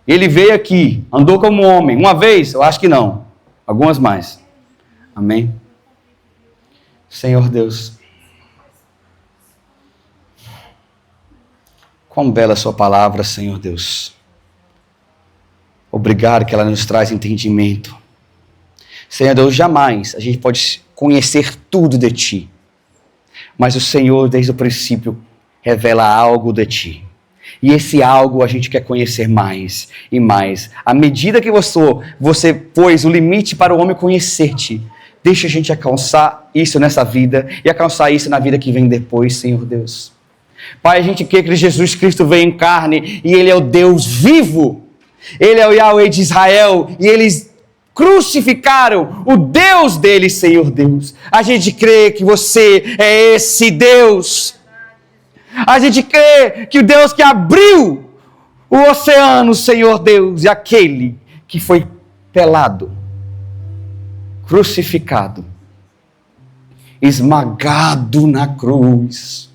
Ele veio aqui, andou como homem. Uma vez? Eu acho que não. Algumas mais. Amém? Senhor Deus. Quão bela a sua palavra, Senhor Deus. Obrigado que ela nos traz entendimento. Senhor Deus, jamais a gente pode conhecer tudo de Ti. Mas o Senhor, desde o princípio, revela algo de Ti. E esse algo a gente quer conhecer mais e mais. À medida que você pôs o limite para o homem conhecer-Te, deixa a gente alcançar isso nessa vida e alcançar isso na vida que vem depois, Senhor Deus. Pai, a gente quer que Jesus Cristo veio em carne e Ele é o Deus vivo. Ele é o Yahweh de Israel e eles crucificaram o Deus deles, Senhor Deus. A gente crê que você é esse Deus. A gente crê que o Deus que abriu o oceano, Senhor Deus, é aquele que foi pelado, crucificado, esmagado na cruz.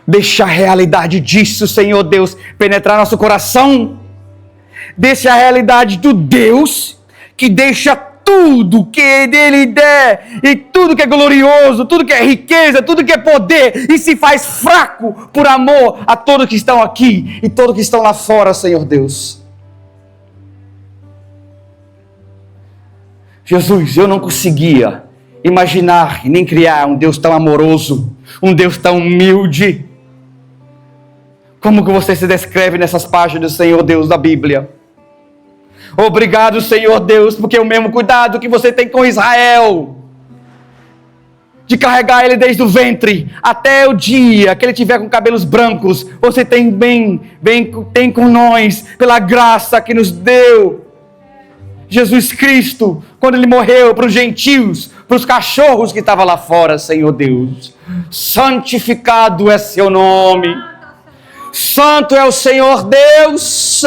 Deixa a realidade disso, Senhor Deus, penetrar nosso coração. Deixa a realidade do Deus que deixa tudo que dele der, e tudo que é glorioso, tudo que é riqueza, tudo que é poder, e se faz fraco por amor a todos que estão aqui e todos que estão lá fora, Senhor Deus. Jesus, eu não conseguia imaginar e nem criar um Deus tão amoroso, um Deus tão humilde. Como que você se descreve nessas páginas, Senhor Deus, da Bíblia? Obrigado, Senhor Deus, porque é o mesmo cuidado que você tem com Israel, de carregar ele desde o ventre até o dia que ele tiver com cabelos brancos, você tem tem com nós, pela graça que nos deu. Jesus Cristo, quando ele morreu para os gentios, para os cachorros que estavam lá fora, Senhor Deus, santificado é seu nome. Santo é o Senhor Deus.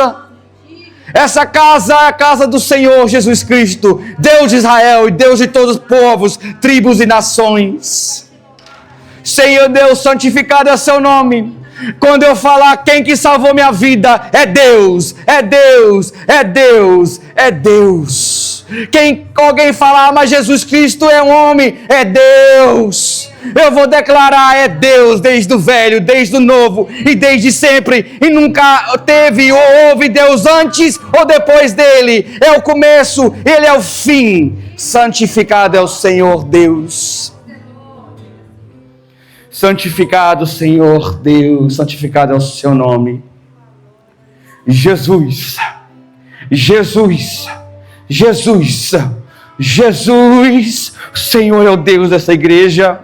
Essa casa é a casa do Senhor Jesus Cristo, Deus de Israel e Deus de todos os povos, tribos e nações. Senhor Deus, santificado é o seu nome. Quando eu falar quem que salvou minha vida, é Deus, é Deus, é Deus, é Deus. Quem alguém falar, mas Jesus Cristo é um homem, é Deus. Eu vou declarar, é Deus, desde o velho, desde o novo e desde sempre. E nunca teve ou houve Deus antes ou depois dele. É o começo, ele é o fim. Santificado é o Senhor Deus. Santificado, Senhor Deus, santificado é o seu nome. Jesus, Jesus, Jesus, Jesus, o Senhor é o Deus dessa igreja.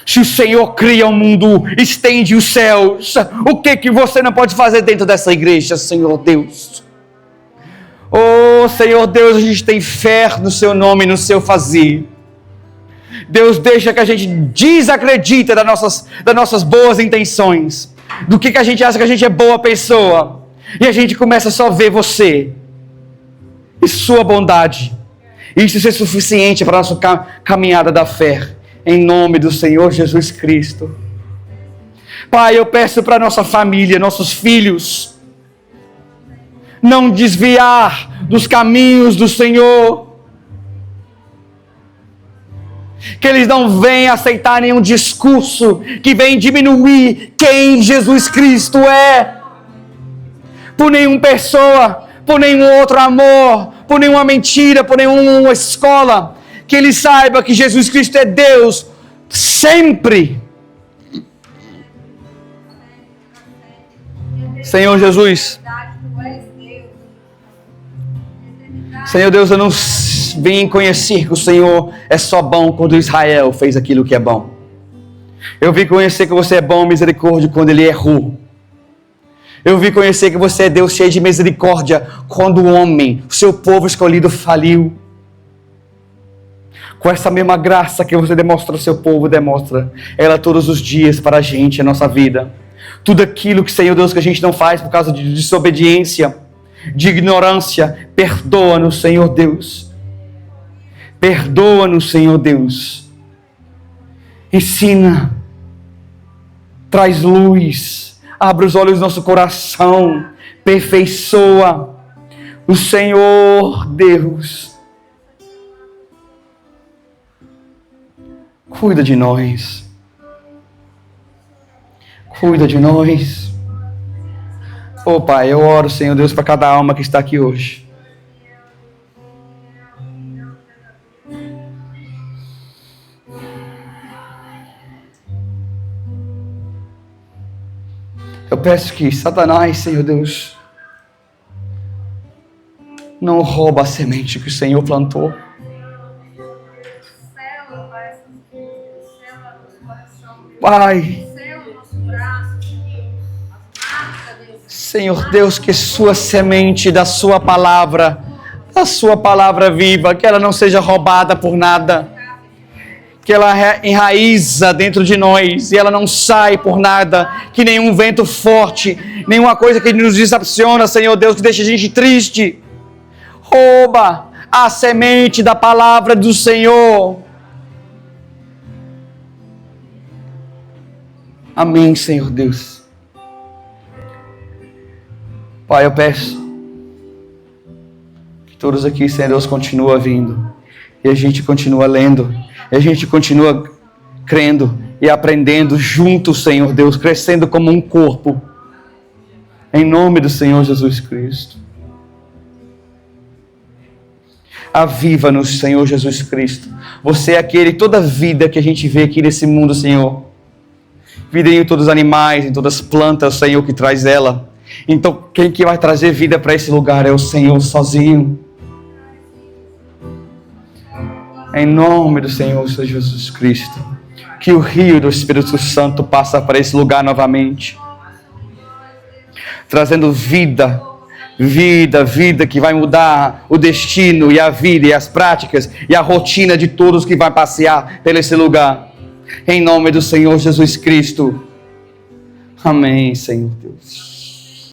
Se o Senhor cria o mundo, estende os céus, o que você não pode fazer dentro dessa igreja, Senhor Deus? Oh, Senhor Deus, a gente tem fé no seu nome, no seu fazer. Deus deixa que a gente desacredita das nossas boas intenções, do que a gente acha que a gente é boa pessoa, e a gente começa só a ver você e sua bondade. Isso é suficiente para a nossa caminhada da fé, em nome do Senhor Jesus Cristo. Pai, eu peço para nossa família, nossos filhos, não desviar dos caminhos do Senhor, que eles não venham aceitar nenhum discurso que vem diminuir quem Jesus Cristo é, por nenhuma pessoa, por nenhum outro amor, por nenhuma mentira, por nenhuma escola. Que ele saiba que Jesus Cristo é Deus sempre. Senhor Jesus, Senhor Deus, eu não vim conhecer que o Senhor é só bom quando Israel fez aquilo que é bom. Eu vim conhecer que você é bom, misericórdia, quando ele errou. Eu vim conhecer que você é Deus cheio de misericórdia quando o homem, o seu povo escolhido, faliu. Com essa mesma graça que você demonstra ao seu povo, demonstra ela todos os dias para a gente, a nossa vida. Tudo aquilo que, Senhor Deus, que a gente não faz por causa de desobediência, de ignorância, perdoa-nos, Senhor Deus. Perdoa-nos, Senhor Deus. Ensina, traz luz, abre os olhos do nosso coração, perfeiçoa o Senhor Deus. Cuida de nós. Cuida de nós. Oh Pai, eu oro, Senhor Deus, para cada alma que está aqui hoje. Eu peço que Satanás, Senhor Deus, não rouba a semente que o Senhor plantou. Pai, Senhor Deus, que sua semente da sua palavra, a sua palavra viva, que ela não seja roubada por nada, que ela enraiza dentro de nós e ela não sai por nada, que nenhum vento forte, nenhuma coisa que nos decepciona, Senhor Deus, que deixa a gente triste, rouba a semente da palavra do Senhor. Amém, Senhor Deus. Pai, eu peço que todos aqui, Senhor Deus, continuem vindo. E a gente continua lendo. E a gente continua crendo e aprendendo juntos, Senhor Deus, crescendo como um corpo. Em nome do Senhor Jesus Cristo. Aviva-nos, Senhor Jesus Cristo. Você é aquele, toda vida que a gente vê aqui nesse mundo, Senhor. Vida em todos os animais, em todas as plantas, o Senhor que traz ela. Então, quem que vai trazer vida para esse lugar é o Senhor sozinho. Em nome do Senhor Jesus Cristo. Que o rio do Espírito Santo passa para esse lugar novamente. Trazendo vida. Vida, vida que vai mudar o destino e a vida e as práticas e a rotina de todos que vai passear por esse lugar. Em nome do Senhor Jesus Cristo. Amém, Senhor Deus.